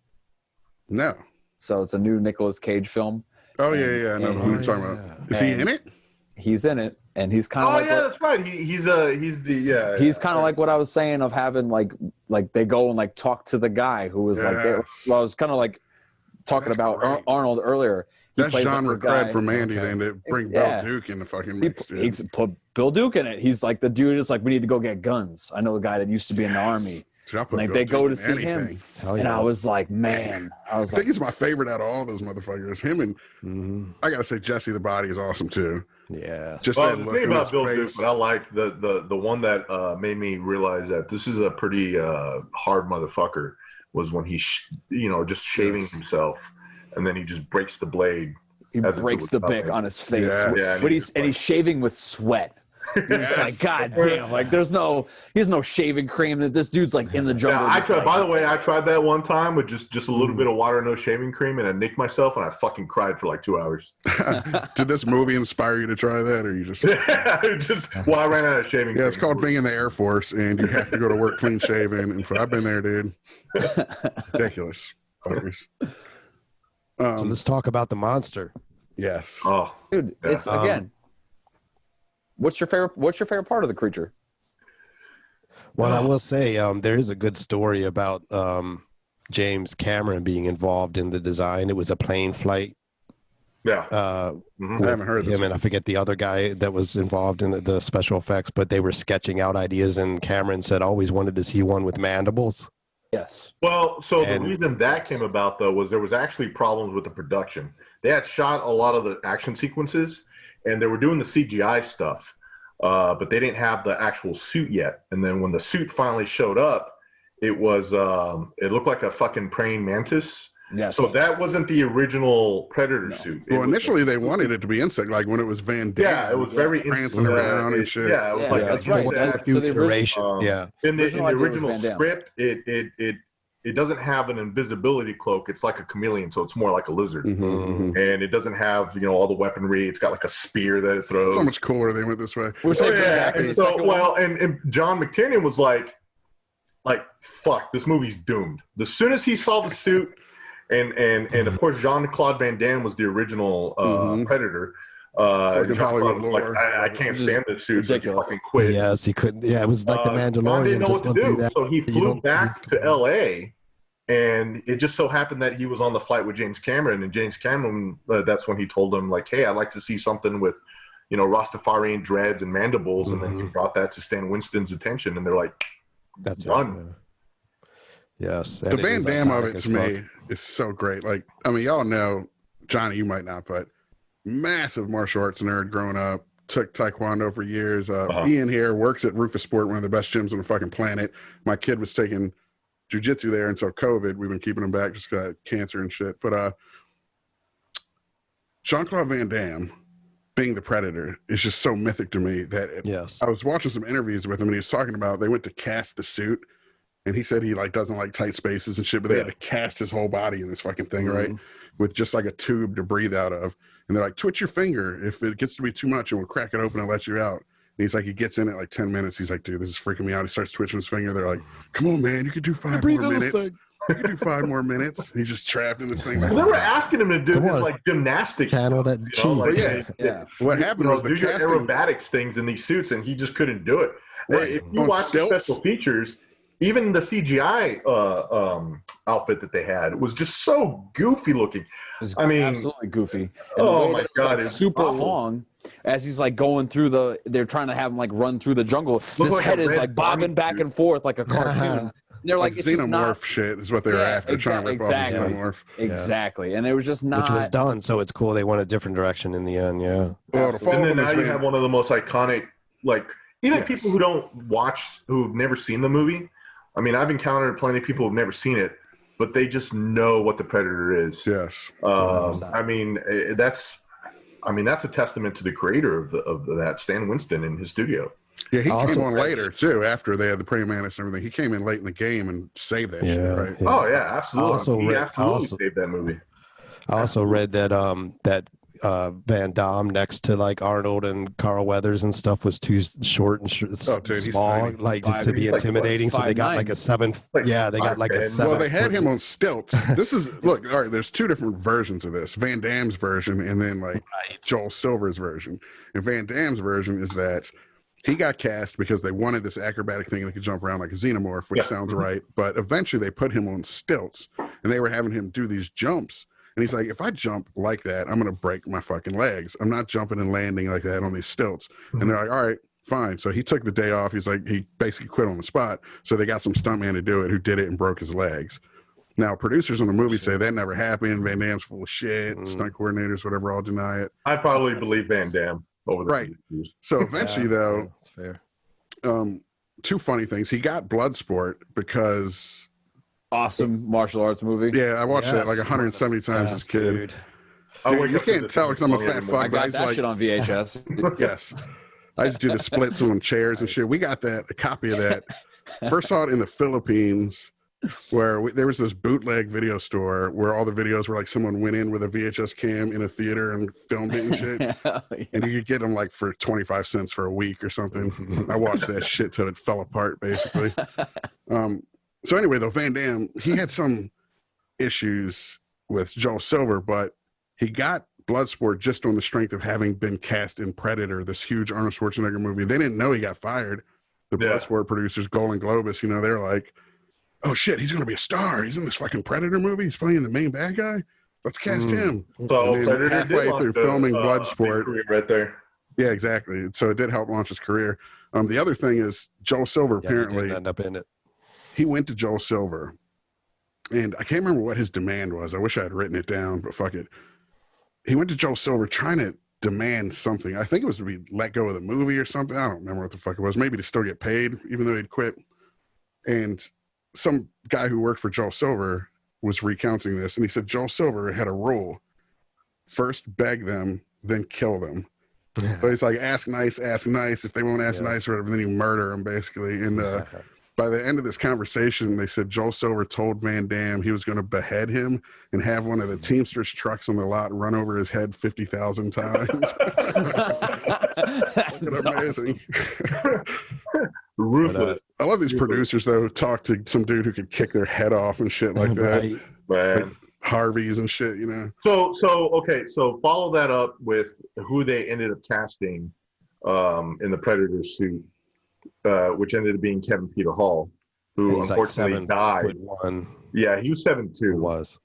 [SPEAKER 1] No.
[SPEAKER 2] So it's a new Nicolas Cage film.
[SPEAKER 1] Oh, yeah. I know who you're talking about. Is he in it?
[SPEAKER 2] He's in it, and he's kind of like...
[SPEAKER 3] that's right. He's
[SPEAKER 2] kind of like what I was saying of having, like they go and, like, talk to the guy who was, like... I was kind of, like, talking about Arnold earlier.
[SPEAKER 1] That's genre cred for Mandy, then, to bring Bill Duke in the fucking mix, dude.
[SPEAKER 2] He's put Bill Duke in it. He's like the dude is like, we need to go get guns. I know the guy that used to be in the army. Like they go to see him, and I was like, man,
[SPEAKER 1] I think he's my favorite out of all those motherfuckers. Him and I gotta say, Jesse the Body is awesome too.
[SPEAKER 4] Yeah,
[SPEAKER 1] just
[SPEAKER 3] well,
[SPEAKER 1] that look
[SPEAKER 3] the thing
[SPEAKER 1] in
[SPEAKER 3] about
[SPEAKER 1] his
[SPEAKER 3] Bill
[SPEAKER 1] face.
[SPEAKER 3] Duke, but I like the one that made me realize that this is a pretty hard motherfucker was when he just shaving himself, and then he just breaks the blade.
[SPEAKER 2] He breaks the bick on his face. Yeah, but he's shaving with sweat. It's like, God damn, like there's no shaving cream that this dude's like in the jungle.
[SPEAKER 3] Yeah, I tried. By the way, I tried that one time with just a little bit of water, no shaving cream, and I nicked myself, and I fucking cried for like 2 hours.
[SPEAKER 1] Did this movie inspire you to try that, or you just?
[SPEAKER 3] Well, I ran out of shaving.
[SPEAKER 1] Yeah, it's called being in the Air Force, and you have to go to work clean shaven. And I've been there, dude. Ridiculous, fuckers.
[SPEAKER 4] So let's talk about the monster.
[SPEAKER 1] Yes.
[SPEAKER 3] Oh,
[SPEAKER 2] dude, it's again. What's your favorite part of the creature?
[SPEAKER 4] Well, I will say there is a good story about James Cameron being involved in the design. It was a plane flight.
[SPEAKER 3] Yeah.
[SPEAKER 1] I haven't heard
[SPEAKER 4] him, and I forget the other guy that was involved in the special effects, but they were sketching out ideas, and Cameron said always wanted to see one with mandibles.
[SPEAKER 2] Yes.
[SPEAKER 3] Well, so the reason that came about, though, was there was actually problems with the production. They had shot a lot of the action sequences, and they were doing the CGI stuff, but they didn't have the actual suit yet. And then when the suit finally showed up, it was it looked like a fucking praying mantis.
[SPEAKER 2] Yes.
[SPEAKER 3] So that wasn't the original Predator suit.
[SPEAKER 1] Well, initially they wanted it to be insect, like when it was Van Damme.
[SPEAKER 3] Yeah, it was very
[SPEAKER 1] prancing around and shit.
[SPEAKER 3] Yeah, it was like
[SPEAKER 2] that's right.
[SPEAKER 4] So the iteration.
[SPEAKER 3] In the original script, it doesn't have an invisibility cloak. It's like a chameleon, so it's more like a lizard. And it doesn't have all the weaponry. It's got like a spear that it throws.
[SPEAKER 1] So much cooler they went this way.
[SPEAKER 3] And John McTiernan was like, fuck, this movie's doomed. As soon as he saw the suit, and of course Jean-Claude Van Damme was the original Predator.
[SPEAKER 1] Hollywood lore.
[SPEAKER 3] I can't stand this suit. So he fucking quit.
[SPEAKER 4] Yes, he couldn't. Yeah, it was like the Mandalorian.
[SPEAKER 3] Didn't know what to do, so he flew back to L.A. And it just so happened that he was on the flight with James Cameron, and James Cameron, that's when he told him, like, hey, I'd like to see something with, Rastafarian dreads and mandibles. And then he brought that to Stan Winston's attention, and they're like,
[SPEAKER 4] that's
[SPEAKER 3] done.
[SPEAKER 4] Yes.
[SPEAKER 1] The Van Damme of it to me is so great. Like, I mean, y'all know, Johnny, you might not, but massive martial arts nerd growing up. Took Taekwondo for years. Ian here works at roufusport, one of the best gyms on the fucking planet. My kid was taking jiu-jitsu there, and so COVID, we've been keeping him back, just got cancer and shit. But Jean-Claude Van Damme being the Predator is just so mythic to me that I was watching some interviews with him, and he was talking about they went to cast the suit, and he said he doesn't like tight spaces and shit, but they had to cast his whole body in this fucking thing, right? With just like a tube to breathe out of. And they're like, twitch your finger if it gets to be too much, and we'll crack it open and let you out. And he's like, he gets in it like 10 minutes. He's like, dude, this is freaking me out. He starts twitching his finger. They're like, come on, man, you could do 5 more minutes. You can do 5 more minutes. He's just trapped in this thing.
[SPEAKER 3] They were asking him to do this like gymnastics.
[SPEAKER 4] Channel that
[SPEAKER 1] What happened was
[SPEAKER 3] do your aerobatics things in these suits, and he just couldn't do it. Right. If you watch the special features, even the CGI outfit that they had was just so goofy looking.
[SPEAKER 2] I mean, absolutely goofy. And
[SPEAKER 3] oh my god,
[SPEAKER 2] it's super long. As he's like going through they're trying to have him like run through the jungle. His head is like bobbing back and forth like a cartoon. They're like it's
[SPEAKER 1] xenomorph shit is what they were after, trying to rip off the xenomorph.
[SPEAKER 2] Exactly, and it was just not.
[SPEAKER 4] Which was done, so it's cool. They went a different direction in the end. Yeah.
[SPEAKER 1] Well,
[SPEAKER 3] and then now you have one of the most iconic, like even people who don't watch, who've never seen the movie. I mean, I've encountered plenty of people who've never seen it, but they just know what the Predator is.
[SPEAKER 1] Yes.
[SPEAKER 3] I mean, that's a testament to the creator of that, Stan Winston, in his studio.
[SPEAKER 1] Yeah, he came on later too. After they had the praying mantis and everything, he came in late in the game and saved that shit. Right?
[SPEAKER 3] Yeah. Oh yeah, absolutely. He absolutely saved that movie.
[SPEAKER 4] I also read that Van Damme next to like Arnold and Carl Weathers and stuff was too short and small, like just to be intimidating. So they got like a 7. Yeah, they got like a 7.
[SPEAKER 1] Well, they had him on stilts. This is look. All right, there's 2 different versions of this: Van Damme's version and then like Joel Silver's version. And Van Damme's version is that he got cast because they wanted this acrobatic thing that could jump around like a xenomorph, which sounds right. But eventually they put him on stilts, and they were having him do these jumps. And he's like, if I jump like that, I'm going to break my fucking legs. I'm not jumping and landing like that on these stilts. And they're like, all right, fine. So he took the day off. He's like, he basically quit on the spot. So they got some stuntman to do it who did it and broke his legs. Now, producers on the movie say that never happened. Van Damme's full of shit. Stunt coordinators, whatever, all deny it.
[SPEAKER 3] I probably believe Van Damme over the
[SPEAKER 1] Right. So eventually, though,
[SPEAKER 4] that's fair.
[SPEAKER 1] two funny things. He got Bloodsport because
[SPEAKER 2] Awesome martial arts movie.
[SPEAKER 1] I watched that like 170 times as a kid.
[SPEAKER 4] Dude.
[SPEAKER 1] Dude, you can't tell because I'm a fat fuck.
[SPEAKER 2] I
[SPEAKER 1] but
[SPEAKER 2] got
[SPEAKER 1] used to
[SPEAKER 2] that
[SPEAKER 1] like,
[SPEAKER 2] shit on VHS.
[SPEAKER 1] yes. I used to do the splits on chairs and shit. We got a copy of that. First saw it in the Philippines where there was this bootleg video store where all the videos were like someone went in with a VHS cam in a theater and filmed it and shit. And you could get them like for 25 cents for a week or something. I watched that shit till it fell apart, basically. So anyway, though, Van Damme, he had some issues with Joel Silver, but he got Bloodsport just on the strength of having been cast in Predator, this huge Arnold Schwarzenegger movie. They didn't know he got fired. The Bloodsport producers, Golan Globus, they're like, oh shit, he's going to be a star. He's in this fucking Predator movie. He's playing the main bad guy. Let's cast him.
[SPEAKER 3] So
[SPEAKER 1] and then halfway through filming Bloodsport.
[SPEAKER 3] Right there.
[SPEAKER 1] Yeah, exactly. So it did help launch his career. The other thing is Joel Silver apparently
[SPEAKER 4] didn't end up in it.
[SPEAKER 1] He went to Joel Silver, and I can't remember what his demand was. I wish I had written it down, but fuck it. He went to Joel Silver trying to demand something. I think it was to be let go of the movie or something. I don't remember what the fuck it was. Maybe to still get paid, even though he'd quit. And some guy who worked for Joel Silver was recounting this, and he said Joel Silver had a rule: first beg them, then kill them. So he's like, ask nice. If they won't ask nice or whatever, then you murder them, basically. And by the end of this conversation, they said Joel Silver told Van Damme he was going to behead him and have one of the Teamsters trucks on the lot run over his head 50,000 times. That's amazing.
[SPEAKER 3] Ruthless.
[SPEAKER 1] I love these producers, though, talk to some dude who could kick their head off and shit like that.
[SPEAKER 3] Man.
[SPEAKER 1] Like Harvey's and shit,
[SPEAKER 3] So follow that up with who they ended up casting in the Predator suit. Which ended up being Kevin Peter Hall, who unfortunately died. Yeah, he was 7'2".
[SPEAKER 4] Was.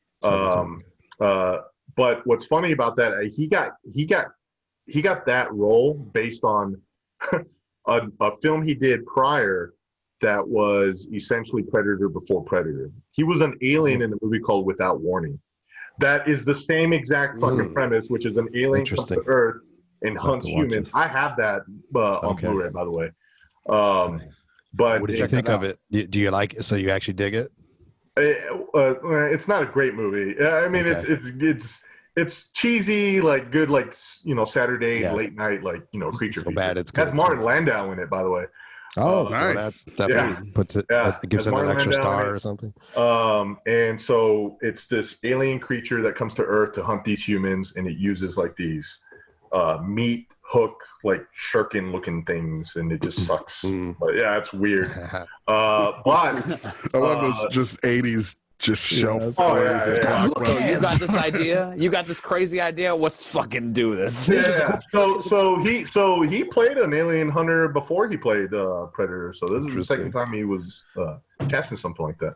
[SPEAKER 3] But what's funny about that, he got that role based on a film he did prior that was essentially Predator before Predator. He was an alien in a movie called Without Warning. That is the same exact fucking premise, which is an alien comes to Earth and hunts humans. I have that on Blu-ray, by the way. But
[SPEAKER 4] what did you think of it? Do you like it? So you actually dig it?
[SPEAKER 3] It's not a great movie. I mean, it's cheesy, like good, like Saturday late night, like creature.
[SPEAKER 4] So bad, it's
[SPEAKER 3] good. Has Martin Landau in it, by the way.
[SPEAKER 1] Oh, nice.
[SPEAKER 4] Well, that definitely puts it. It gives it an extra star or something.
[SPEAKER 3] And so it's this alien creature that comes to Earth to hunt these humans, and it uses like these meat hook, like shuriken looking things, and it just sucks. But yeah, it's weird. But I
[SPEAKER 1] love those just 80s just shelf.
[SPEAKER 2] So you got this idea? You got this crazy idea? Let's fucking do this.
[SPEAKER 3] Yeah. So he played an alien hunter before he played Predator. So this is the second time he was casting something like that.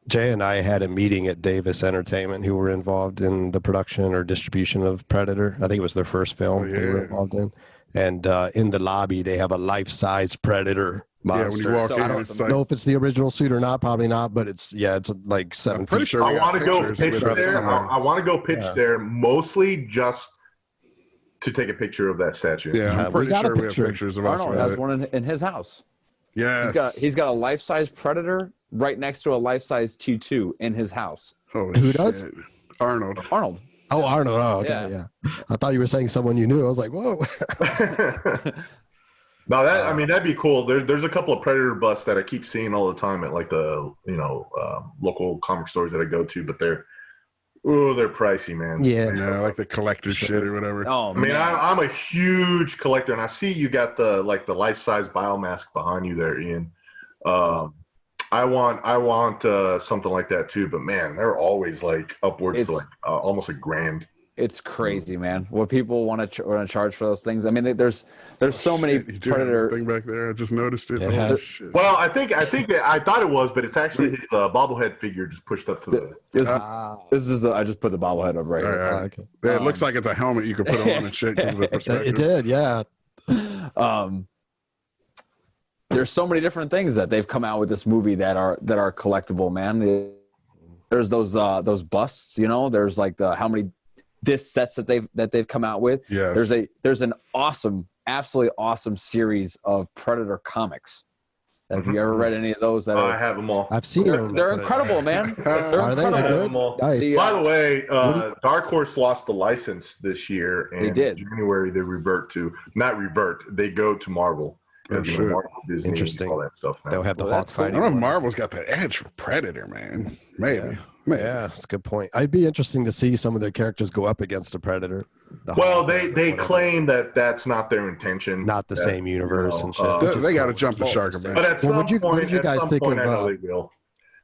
[SPEAKER 4] Jay and I had a meeting at Davis Entertainment who were involved in the production or distribution of Predator. I think it was their first film they were involved in. And in the lobby, they have a life-size Predator monster.
[SPEAKER 1] When you walk in,
[SPEAKER 4] I don't know if it's the original suit or not. Probably not, but it's like 7 feet.
[SPEAKER 1] Sure
[SPEAKER 3] I want to go pitch there. I want to go pitch there mostly just to take a picture of that statue.
[SPEAKER 1] Yeah, I'm pretty sure we have pictures of us.
[SPEAKER 2] Arnold has one in his house.
[SPEAKER 1] Yeah,
[SPEAKER 2] he's got a life-size Predator right next to a life-size T2 in his house.
[SPEAKER 1] Holy
[SPEAKER 4] Who does?
[SPEAKER 1] Arnold.
[SPEAKER 4] Oh, Arnold. Oh, okay. Yeah. I thought you were saying someone you knew. I was like, whoa.
[SPEAKER 3] No, that'd be cool. There's a couple of Predator busts that I keep seeing all the time at like the local comic stores that I go to, but they're pricey, man.
[SPEAKER 4] Yeah,
[SPEAKER 1] like the collector shit or whatever.
[SPEAKER 2] Oh,
[SPEAKER 3] I mean, I'm a huge collector, and I see you got the life-size biomask behind you there, Ian. I want something like that too, but man, they're always like upwards to like almost $1,000.
[SPEAKER 2] It's crazy, man. What people want to charge for those things. I mean, there's so many Predator
[SPEAKER 1] thing back there. I just noticed it.
[SPEAKER 4] Yeah.
[SPEAKER 1] Shit.
[SPEAKER 3] Well, I think I thought it was, but it's actually his bobblehead figure just pushed up to the.
[SPEAKER 2] This is I just put the bobblehead up right here.
[SPEAKER 4] Okay.
[SPEAKER 1] Yeah, it looks like it's a helmet you could put on and shit. Because of the perspective.
[SPEAKER 4] It did, yeah.
[SPEAKER 2] there's so many different things that they've come out with this movie that are collectible, man. There's those busts, you know. There's like how many disc sets that they've come out with.
[SPEAKER 1] Yeah.
[SPEAKER 2] There's an awesome, absolutely awesome series of Predator comics. Have you ever read any of those?
[SPEAKER 3] I have them all.
[SPEAKER 4] I've seen them.
[SPEAKER 2] They're incredible, man.
[SPEAKER 4] Are they? They're good? Nice.
[SPEAKER 3] By the way, Dark Horse lost the license this year, and
[SPEAKER 2] They did.
[SPEAKER 3] in January they go to Marvel.
[SPEAKER 1] Oh,
[SPEAKER 3] You know,
[SPEAKER 1] shit.
[SPEAKER 3] Marvel, Disney,
[SPEAKER 4] Interesting.
[SPEAKER 3] all that stuff. Now.
[SPEAKER 4] They'll have the
[SPEAKER 2] Well,
[SPEAKER 4] Hawk
[SPEAKER 2] that's cool.
[SPEAKER 1] I
[SPEAKER 4] fighting.
[SPEAKER 1] don't know if
[SPEAKER 4] ones.
[SPEAKER 1] Marvel's got the edge for Predator, man. Maybe. Maybe.
[SPEAKER 4] Yeah, that's a good point. I'd be interesting to see some of their characters go up against a Predator.
[SPEAKER 3] Well,
[SPEAKER 4] Hawk,
[SPEAKER 3] they
[SPEAKER 4] whatever.
[SPEAKER 3] claim that that's not their intention.
[SPEAKER 4] Not the
[SPEAKER 3] that,
[SPEAKER 4] same universe and shit.
[SPEAKER 1] They,
[SPEAKER 4] which is
[SPEAKER 1] they got to
[SPEAKER 4] cool.
[SPEAKER 1] jump the shark a
[SPEAKER 3] But
[SPEAKER 1] bit.
[SPEAKER 3] at
[SPEAKER 4] Well,
[SPEAKER 3] some
[SPEAKER 4] what did
[SPEAKER 3] point,
[SPEAKER 4] you guys think
[SPEAKER 3] I
[SPEAKER 4] of,
[SPEAKER 3] know they will.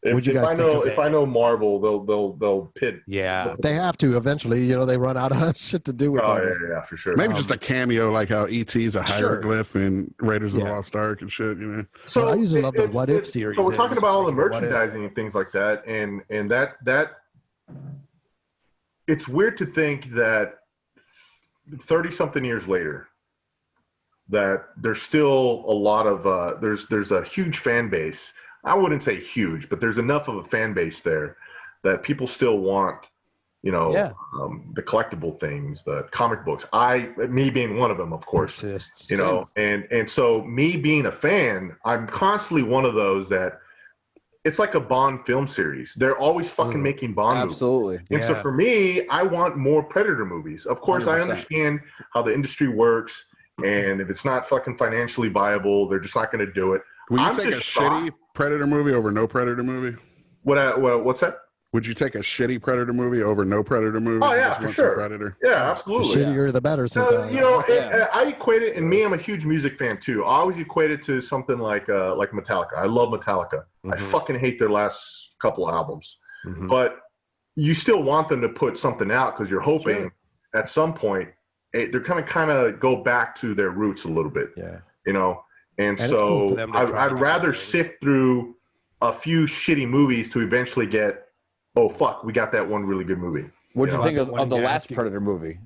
[SPEAKER 4] what'd you guys think of
[SPEAKER 3] If I know Marvel, they'll pit.
[SPEAKER 4] Yeah, they have to eventually. You know, they run out of shit to do with
[SPEAKER 3] Oh
[SPEAKER 4] all
[SPEAKER 3] yeah,
[SPEAKER 4] this.
[SPEAKER 3] yeah, for sure.
[SPEAKER 1] Maybe just a cameo, like how E.T.'s a
[SPEAKER 4] Sure.
[SPEAKER 1] hieroglyph in Raiders of the
[SPEAKER 4] Yeah.
[SPEAKER 1] Lost Ark and shit, you know?
[SPEAKER 4] Well, I usually love the What If series.
[SPEAKER 3] So we're talking about all the
[SPEAKER 4] What If.
[SPEAKER 3] merchandising and things like that, and that it's weird to think that 30-something years later, that there's still a lot of there's a huge fan base. I wouldn't say huge, but there's enough of a fan base there that people still want, you know, the collectible things, the comic books. Me being one of them, of course,
[SPEAKER 4] Persists.
[SPEAKER 3] you know, and so me being a fan, I'm constantly one of those that it's like a Bond film series. They're always fucking making Bond movies.
[SPEAKER 2] Absolutely.
[SPEAKER 3] And so
[SPEAKER 4] Yeah.
[SPEAKER 3] for me, I want more Predator movies. Of course, I
[SPEAKER 2] 100%.
[SPEAKER 3] understand how the industry works, and if it's not fucking financially viable, they're just not going to do it.
[SPEAKER 1] Would you
[SPEAKER 3] I'm
[SPEAKER 1] take a
[SPEAKER 3] just shocked.
[SPEAKER 1] shitty Predator movie over no Predator movie?
[SPEAKER 3] What's that?
[SPEAKER 1] Would you take a shitty Predator movie over no Predator movie?
[SPEAKER 3] Oh,
[SPEAKER 1] You
[SPEAKER 3] yeah,
[SPEAKER 1] just
[SPEAKER 3] for
[SPEAKER 1] want some
[SPEAKER 3] sure.
[SPEAKER 1] Predator?
[SPEAKER 3] Yeah,
[SPEAKER 4] The
[SPEAKER 3] absolutely.
[SPEAKER 4] shittier the better sometimes.
[SPEAKER 3] You know,
[SPEAKER 2] Yeah.
[SPEAKER 3] I equate it, and me, I'm a huge music fan too. I always equate it to something like Metallica. I love Metallica. I fucking hate their last couple of albums,
[SPEAKER 4] Mhm.
[SPEAKER 3] but you still want them to put something out because you're hoping at some point they're kind of go back to their roots a little bit.
[SPEAKER 4] Yeah.
[SPEAKER 3] You know, and
[SPEAKER 4] it's cool
[SPEAKER 3] so
[SPEAKER 4] for them to try
[SPEAKER 3] I'd
[SPEAKER 4] to do
[SPEAKER 3] rather
[SPEAKER 4] that.
[SPEAKER 3] sift through a few shitty movies to eventually get, oh fuck, we got that one really good movie.
[SPEAKER 2] What'd you
[SPEAKER 3] Yeah.
[SPEAKER 2] think
[SPEAKER 4] Like the one
[SPEAKER 2] of the
[SPEAKER 4] you
[SPEAKER 2] last
[SPEAKER 4] asked me.
[SPEAKER 2] Predator movie?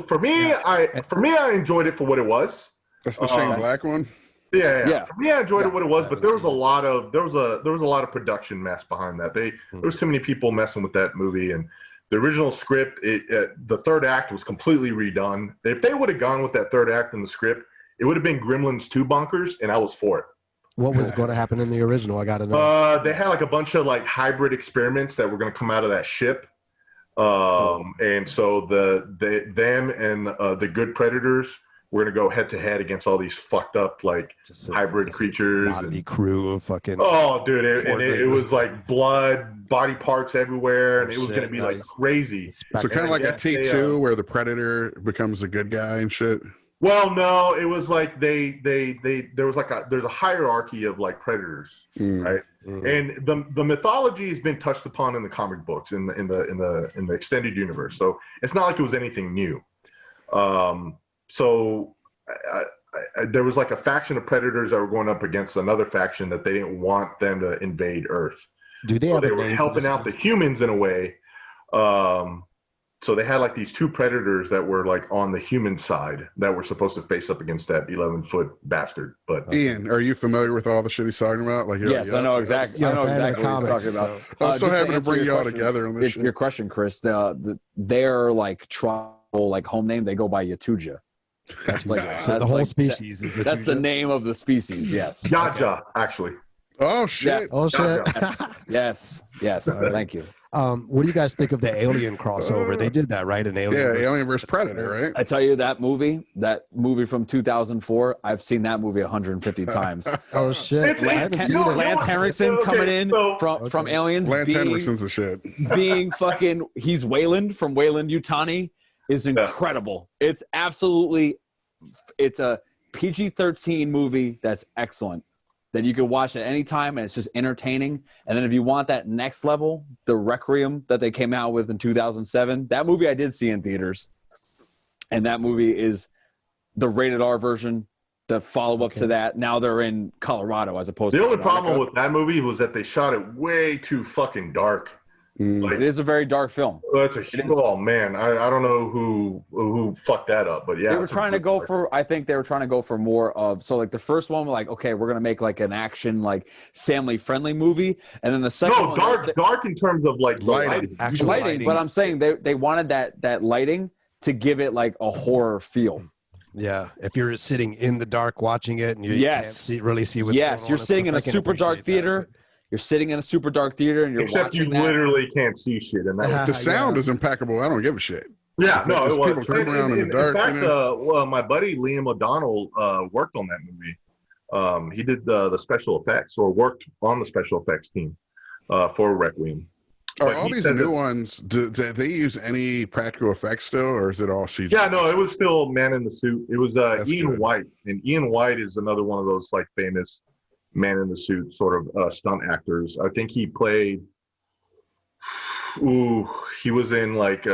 [SPEAKER 3] For me, I enjoyed it for what it was.
[SPEAKER 1] That's the Shane Black one?
[SPEAKER 3] Yeah. For me, I enjoyed it what it was,
[SPEAKER 4] I
[SPEAKER 3] but there
[SPEAKER 4] haven't
[SPEAKER 3] was a lot of there was a lot of production mess behind that. There was too many people messing with that movie, and the original script, the third act was completely redone. If they would have gone with that third act in the script, it would have been Gremlins 2 bonkers, and I was for it.
[SPEAKER 4] What was going to happen in the original? I got to know.
[SPEAKER 3] They had like a bunch of like hybrid experiments that were going to come out of that ship. And so them and the good Predators were going to go head to head against all these fucked up like
[SPEAKER 4] Just
[SPEAKER 3] hybrid
[SPEAKER 4] this
[SPEAKER 3] creatures.
[SPEAKER 4] Motley
[SPEAKER 3] And,
[SPEAKER 4] crew of fucking.
[SPEAKER 3] oh, dude, it
[SPEAKER 4] Organs.
[SPEAKER 3] was like blood, body parts everywhere, and it was going to be like crazy.
[SPEAKER 1] So kind of like a
[SPEAKER 3] They,
[SPEAKER 1] T2 where the Predator becomes the good guy and shit?
[SPEAKER 3] Well, no, it was like there's a hierarchy of like predators, right? And the mythology has been touched upon in the comic books in the extended universe, so it's not like it was anything new. So there was like a faction of predators that were going up against another faction that they didn't want them to invade Earth.
[SPEAKER 4] Do they
[SPEAKER 3] So
[SPEAKER 4] have
[SPEAKER 3] they
[SPEAKER 4] a
[SPEAKER 3] were
[SPEAKER 4] name for
[SPEAKER 3] helping
[SPEAKER 4] this?
[SPEAKER 3] out the humans in a way. So they had like these two predators that were like on the human side that were supposed to face up against that 11-foot bastard. But
[SPEAKER 1] Ian, are you familiar with all the shit he's talking about? Like,
[SPEAKER 2] Yes, I know exactly.
[SPEAKER 4] You're
[SPEAKER 2] I know
[SPEAKER 4] a fan of
[SPEAKER 2] exactly what he's
[SPEAKER 4] comics,
[SPEAKER 2] talking about.
[SPEAKER 1] I'm so
[SPEAKER 2] just
[SPEAKER 1] happy to
[SPEAKER 2] answer
[SPEAKER 1] bring
[SPEAKER 2] your
[SPEAKER 1] you all
[SPEAKER 2] question-
[SPEAKER 1] together on this shit.
[SPEAKER 2] Your question, Chris. Their like tribal like home name, they go by Yatuja. That's like
[SPEAKER 4] So the whole species is.
[SPEAKER 2] That's the
[SPEAKER 4] Yatuja?
[SPEAKER 2] name of the species. Yes.
[SPEAKER 3] Yaja, actually.
[SPEAKER 1] Oh, shit.
[SPEAKER 4] Oh shit!
[SPEAKER 2] Yes. Thank you.
[SPEAKER 4] What do you guys think of the Alien crossover? They did that, right? An Alien.
[SPEAKER 1] Yeah,
[SPEAKER 4] versus-
[SPEAKER 1] Alien vs. Predator, right?
[SPEAKER 2] I tell you that movie from 2004. I've seen that movie 150 times.
[SPEAKER 4] Oh shit! I haven't seen it.
[SPEAKER 2] Lance Henriksen coming in from Aliens,
[SPEAKER 1] Lance
[SPEAKER 2] being,
[SPEAKER 1] Henriksen's the shit.
[SPEAKER 2] being fucking. He's Wayland from Wayland Yutani is incredible. It's absolutely. It's a PG-13 movie that's excellent. That you can watch at any time, and it's just entertaining. And then if you want that next level, the Requiem that they came out with in 2007, that movie I did see in theaters. And that movie is the rated R version, the follow-up to that. Now they're in Colorado as opposed to
[SPEAKER 3] The only
[SPEAKER 2] Antarctica.
[SPEAKER 3] problem with that movie was that they shot it way too fucking dark. Like,
[SPEAKER 2] It is a very dark film.
[SPEAKER 3] that's oh man, I don't know who fucked that up, but yeah,
[SPEAKER 2] They were trying to go for. I think they were trying to go for more of. So like the first one, like okay, we're gonna make like an action, like family friendly movie, and then the second one,
[SPEAKER 3] dark in terms of like
[SPEAKER 1] lighting.
[SPEAKER 4] Actual
[SPEAKER 2] lighting. But I'm saying they wanted that lighting to give it like a horror feel.
[SPEAKER 4] Yeah, if you're sitting in the dark watching it and you
[SPEAKER 2] Yes.
[SPEAKER 4] can't really see what's going on.
[SPEAKER 2] You're sitting in a
[SPEAKER 4] I can
[SPEAKER 2] super dark
[SPEAKER 4] appreciate
[SPEAKER 2] theater. You're sitting in a super dark theater and you're
[SPEAKER 3] except you
[SPEAKER 2] watching that.
[SPEAKER 3] literally can't see shit, and that
[SPEAKER 1] The sound is impeccable. I don't give a shit.
[SPEAKER 3] yeah, no, it was.
[SPEAKER 1] People turn around in the dark.
[SPEAKER 3] In fact, well, my buddy Liam MacDonald worked on that movie. He did the special effects, or worked on the special effects team for Requiem.
[SPEAKER 1] Are all these new ones, do they use any practical effects still, or is it all CGI?
[SPEAKER 3] Yeah, no, it was still Man in the Suit. It was Ian
[SPEAKER 1] good.
[SPEAKER 3] White, and Ian White is another one of those like famous Man in the Suit sort of stunt actors. I think he played. He was in like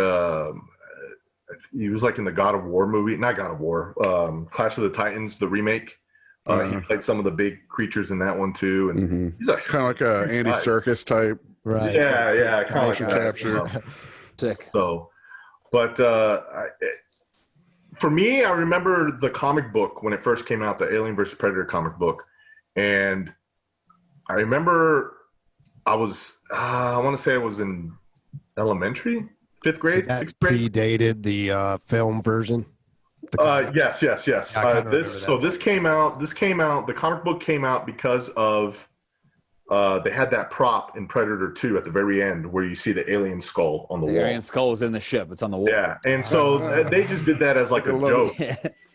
[SPEAKER 3] he was like in the God of War movie, not God of War, Clash of the Titans, the remake. He played some of the big creatures in that one too, and he's like
[SPEAKER 1] kind of like a Andy Serkis type.
[SPEAKER 4] Right.
[SPEAKER 3] Yeah, kind of like that.
[SPEAKER 1] Capture.
[SPEAKER 2] Sick.
[SPEAKER 3] So, but for me, I remember the comic book when it first came out, the Alien vs. Predator comic book, and I remember I was I want to say I was in elementary, 5th grade,
[SPEAKER 4] So that
[SPEAKER 3] 6th grade.
[SPEAKER 4] predated the film version.
[SPEAKER 3] Yes.
[SPEAKER 4] Yeah, I kinda remember that.
[SPEAKER 3] This came out. The comic book came out because of they had that prop in Predator 2 at the very end where you see the alien skull on the wall.
[SPEAKER 2] The alien skull is in the ship. It's on the wall.
[SPEAKER 3] Yeah, and so they just did that as like a joke.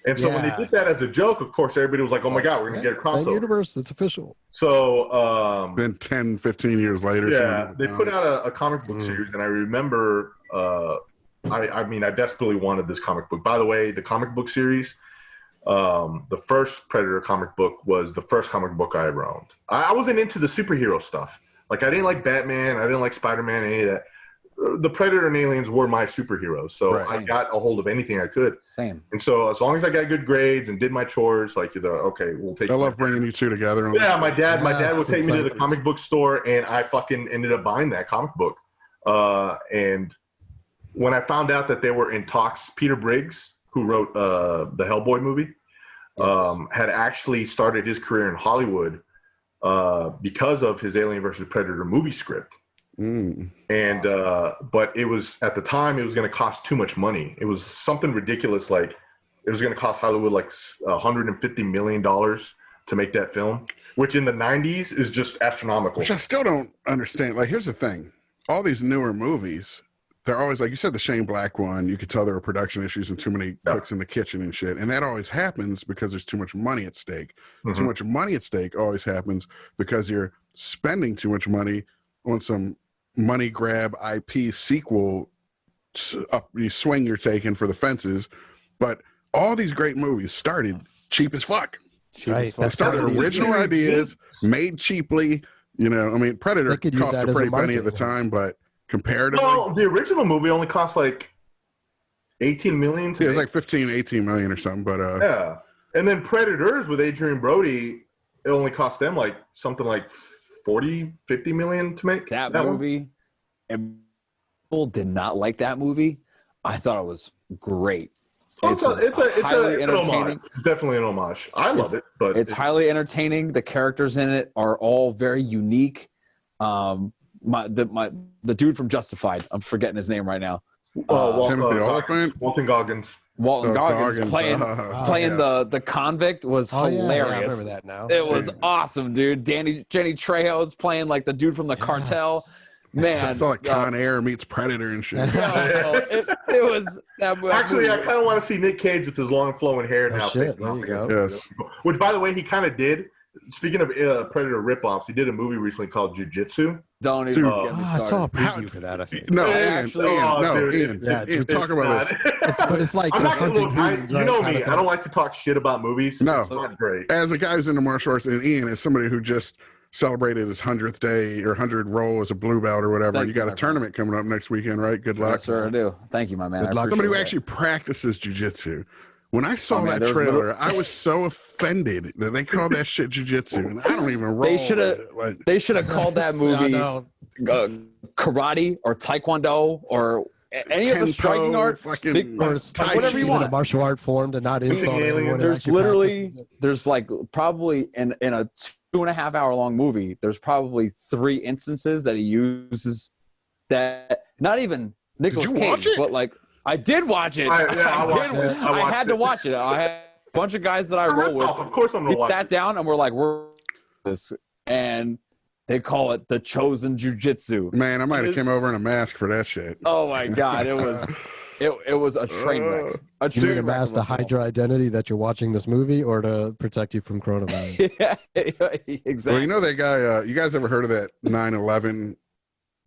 [SPEAKER 3] And so when they did that as a joke, of course, everybody was like, "Oh my god, we're gonna get a
[SPEAKER 4] Same
[SPEAKER 3] crossover."
[SPEAKER 4] universe, it's official.
[SPEAKER 3] So
[SPEAKER 1] Then 10, 15 years later.
[SPEAKER 3] yeah, they put out a comic book series, and I remember. I mean, I desperately wanted this comic book. By the way, the comic book series, the first Predator comic book was the first comic book I ever owned. I wasn't into the superhero stuff. Like, I didn't like Batman. I didn't like Spider-Man, any of that. The Predator and Aliens were my superheroes. So
[SPEAKER 1] Right.
[SPEAKER 3] I got a hold of anything I could.
[SPEAKER 2] Same.
[SPEAKER 3] And so as long as I got good grades and did my chores, like, okay, we'll take
[SPEAKER 1] I love bringing you two together.
[SPEAKER 3] Yeah, my dad would take me to the
[SPEAKER 4] exactly.
[SPEAKER 3] comic book store, and I fucking ended up buying that comic book. And when I found out that they were in talks, Peter Briggs, who wrote the Hellboy movie, had actually started his career in Hollywood because of his Alien vs. Predator movie script. And but it was, at the time, it was going to cost too much money. It was something ridiculous, like it was going to cost Hollywood like $150 million to make that film, which in the 90s is just astronomical.
[SPEAKER 1] Which I still don't understand. Like, here's the thing. All these newer movies, they're always, like you said, the Shane Black one, you could tell there were production issues and too many cooks in the kitchen and shit. And that always happens because there's too much money at stake. Too much money at stake always happens because you're spending too much money on some money grab IP sequel. You swing you're taking for the fences. But all these great movies started cheap as fuck.
[SPEAKER 4] Right.
[SPEAKER 1] They started original ideas, made cheaply. You know, I mean, Predator cost a pretty penny at the time, but comparatively,
[SPEAKER 3] well, the original movie only cost like 18 million.
[SPEAKER 1] It was like 15, 18 million or something. But
[SPEAKER 3] yeah, and then Predators with Adrian Brody, it only cost them like something like 40, 50 million to make
[SPEAKER 2] That movie, and people did not like that movie. I thought it was great.
[SPEAKER 3] It's
[SPEAKER 2] highly entertaining.
[SPEAKER 3] It's definitely an homage. I love it, but
[SPEAKER 2] it's highly entertaining. The characters in it are all very unique. The dude from Justified, I'm forgetting his name right now.
[SPEAKER 1] Timothy Olyphant?
[SPEAKER 3] Walton Goggins.
[SPEAKER 2] Walton Goggins playing the convict was hilarious.
[SPEAKER 4] Yeah, I remember that now.
[SPEAKER 2] It was awesome, dude. Jenny Trejo's playing like the dude from the cartel. Man,
[SPEAKER 1] it's all like Con Air meets Predator and shit.
[SPEAKER 2] It was that movie.
[SPEAKER 3] Actually, I kind of want to see Nick Cage with his long flowing hair now.
[SPEAKER 4] Shit, there you go.
[SPEAKER 1] Yes.
[SPEAKER 3] Which, by the way, he kind of did. Speaking of Predator ripoffs, he did a movie recently called Jiu-Jitsu.
[SPEAKER 2] Don't even get me started.
[SPEAKER 4] I saw a preview for that. I think.
[SPEAKER 1] No,
[SPEAKER 3] Ian,
[SPEAKER 1] Ian, talk about this.
[SPEAKER 4] But it's like
[SPEAKER 3] I'm not
[SPEAKER 4] hunting
[SPEAKER 3] gonna look,
[SPEAKER 4] humans,
[SPEAKER 3] you
[SPEAKER 4] right?
[SPEAKER 3] know
[SPEAKER 4] Kind
[SPEAKER 3] me.
[SPEAKER 4] of
[SPEAKER 3] I don't like to talk shit about movies.
[SPEAKER 1] No.
[SPEAKER 3] It's not great.
[SPEAKER 1] As a guy who's into martial arts, and Ian is somebody who just celebrated his 100th day or 100 roll as a blue belt or whatever.
[SPEAKER 2] Thank
[SPEAKER 1] you got
[SPEAKER 2] you,
[SPEAKER 1] a tournament coming up next weekend, right? Good luck.
[SPEAKER 2] Yes, sir, I do. Thank you, my man.
[SPEAKER 4] Good luck.
[SPEAKER 1] Somebody who
[SPEAKER 2] appreciate
[SPEAKER 1] actually practices jujitsu. When I saw
[SPEAKER 2] man,
[SPEAKER 1] that
[SPEAKER 2] there was
[SPEAKER 1] trailer, I was so offended that they called that shit jujitsu, and I don't even roll.
[SPEAKER 2] They should have called that movie karate or taekwondo or any of the striking art,
[SPEAKER 1] fucking
[SPEAKER 2] whatever you want.
[SPEAKER 4] A martial art form to not insult anyone.
[SPEAKER 2] There's literally, there's like probably in a 2.5 hour long movie, there's probably 3 instances that he uses that not even Nicolas Cage, but like I did watch it. I had to watch it. I had a bunch of guys that I roll with.
[SPEAKER 3] Of course, I'm gonna watch.
[SPEAKER 2] We sat down and we're like, we're this, and they call it the chosen jujitsu.
[SPEAKER 1] Man, I might have came over in a mask for that shit.
[SPEAKER 2] Oh my god, it was a train wreck.
[SPEAKER 4] You need a mask to hide your identity that you're watching this movie, or to protect you from coronavirus.
[SPEAKER 2] Yeah, exactly.
[SPEAKER 1] Well, you know that guy. You guys ever heard of that 9/11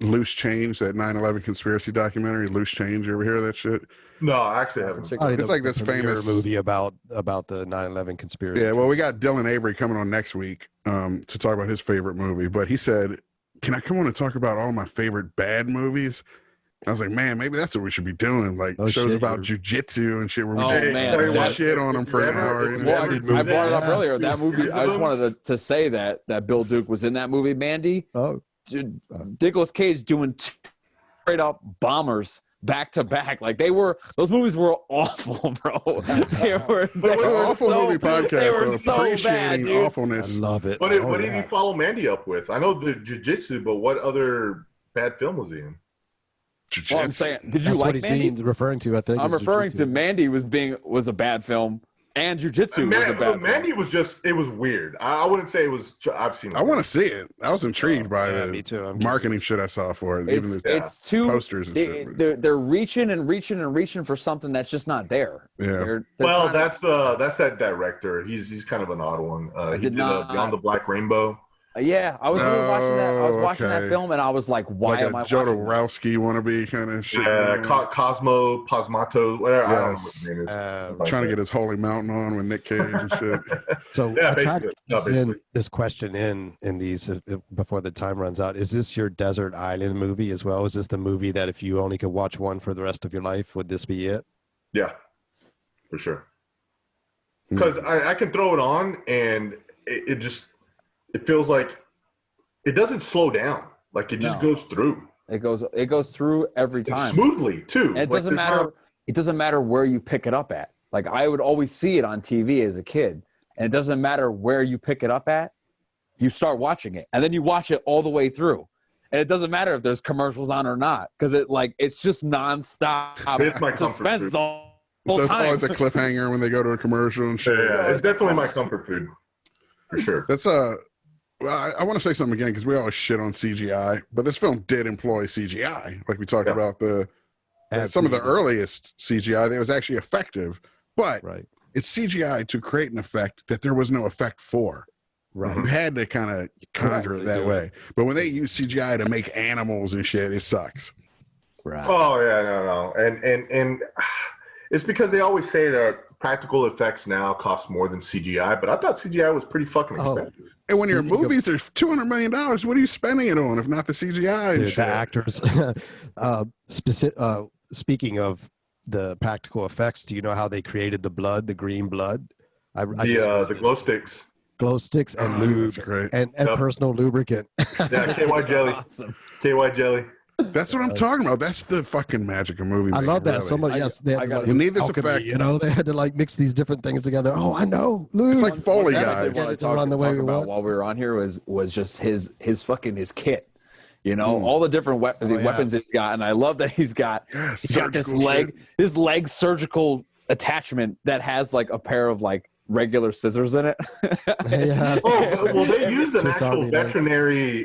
[SPEAKER 1] Loose Change? That 9/11 conspiracy documentary, Loose Change. You ever hear of that shit?
[SPEAKER 3] No, I actually haven't.
[SPEAKER 1] It's like this famous
[SPEAKER 4] movie about the 9/11 conspiracy.
[SPEAKER 1] Yeah, well, we got Dylan Avery coming on next week to talk about his favorite movie. But he said, "Can I come on and talk about all my favorite bad movies?" I was like, "Man, maybe that's what we should be doing. Like shows about jujitsu and shit where we just shit on them for an hour." You know?
[SPEAKER 2] Well, I brought it up earlier. That movie. I just wanted to say that Bill Duke was in that movie, Mandy.
[SPEAKER 4] Oh,
[SPEAKER 2] Nicolas Cage doing straight up bombers back to back. Like those movies were awful, bro. They were
[SPEAKER 1] awful
[SPEAKER 2] so,
[SPEAKER 1] movie podcast.
[SPEAKER 2] They were so bad, dude.
[SPEAKER 1] Awfulness.
[SPEAKER 4] I love it.
[SPEAKER 3] What did he follow Mandy up with? I know the jiu-jitsu, but what other bad film was he in?
[SPEAKER 2] Well, I'm saying, did you
[SPEAKER 4] That's
[SPEAKER 2] like
[SPEAKER 4] what
[SPEAKER 2] Mandy?
[SPEAKER 4] he's referring to, I think.
[SPEAKER 2] I'm referring to Mandy was a bad film, and jiu-jitsu was a bad film.
[SPEAKER 3] Mandy was it was weird. I wouldn't say it was. I've seen it.
[SPEAKER 1] I want to see it. I was intrigued by the
[SPEAKER 4] me too.
[SPEAKER 1] marketing shit I saw for it.
[SPEAKER 2] It's too
[SPEAKER 1] posters and shit.
[SPEAKER 2] They're reaching and reaching and reaching for something that's just not there.
[SPEAKER 1] Yeah.
[SPEAKER 3] Well, that's that director. He's kind of an odd one. He did Beyond the Black Rainbow.
[SPEAKER 2] Yeah, I was watching that. I was watching that film, and I was like, "Why am I watching
[SPEAKER 1] Jodorowsky wannabe kind of shit?"
[SPEAKER 3] Yeah, Cosmo Posmato, whatever. I don't know what his name is.
[SPEAKER 1] Trying to get his Holy Mountain on with Nick Cage and shit.
[SPEAKER 4] So I tried to get this question in these before the time runs out. Is this your desert island movie as well? Is this the movie that if you only could watch one for the rest of your life, would this be it?
[SPEAKER 3] Yeah, for sure. Because I can throw it on and it feels like it doesn't slow down. Like it just goes through.
[SPEAKER 2] It goes through every time.
[SPEAKER 3] And smoothly too.
[SPEAKER 2] And it doesn't matter. It doesn't matter where you pick it up at. Like I would always see it on TV as a kid, and it doesn't matter where you pick it up at. You start watching it, and then you watch it all the way through, and it doesn't matter if there's commercials on or not, because it's just nonstop.
[SPEAKER 3] It's my
[SPEAKER 2] suspense
[SPEAKER 3] food.
[SPEAKER 2] the whole
[SPEAKER 1] so
[SPEAKER 2] time.
[SPEAKER 1] it's always a cliffhanger when they go to a commercial and shit.
[SPEAKER 3] Yeah, it's definitely my comfort food, for sure.
[SPEAKER 1] That's Well, I want to say something again because we always shit on CGI, but this film did employ CGI. Like we talked about some of the earliest CGI that was actually effective, but it's CGI to create an effect that there was no effect for.
[SPEAKER 4] Right.
[SPEAKER 1] You had to kind of conjure it that way. But when they use CGI to make animals and shit, it sucks.
[SPEAKER 4] Right.
[SPEAKER 3] Oh yeah, no, and it's because they always say that practical effects now cost more than CGI, but I thought CGI was pretty fucking expensive.
[SPEAKER 1] And when your movies are $200 million, what are you spending it on if not the CGI?
[SPEAKER 4] Dude, the actors. Speaking of the practical effects, do you know how they created the blood, the green blood?
[SPEAKER 3] The glow sticks.
[SPEAKER 4] Glow sticks and lube and personal lubricant.
[SPEAKER 3] Yeah, KY jelly.
[SPEAKER 2] Awesome.
[SPEAKER 3] KY jelly.
[SPEAKER 1] That's what I'm talking about. That's the fucking magic of movie making.
[SPEAKER 4] I love that.
[SPEAKER 1] Really.
[SPEAKER 4] Somebody, they had to,
[SPEAKER 1] you need this
[SPEAKER 4] alchemy,
[SPEAKER 1] effect.
[SPEAKER 4] You know, they had to like mix these different things together. Oh, I know. Lube.
[SPEAKER 1] It's like Foley
[SPEAKER 2] What
[SPEAKER 1] guys.
[SPEAKER 2] I talked about while we were on here was just his kit. You know, all the different weapons he's got, and I love that he's got this leg surgical attachment that has like a pair of like regular scissors in it.
[SPEAKER 3] Well, they used an actual veterinary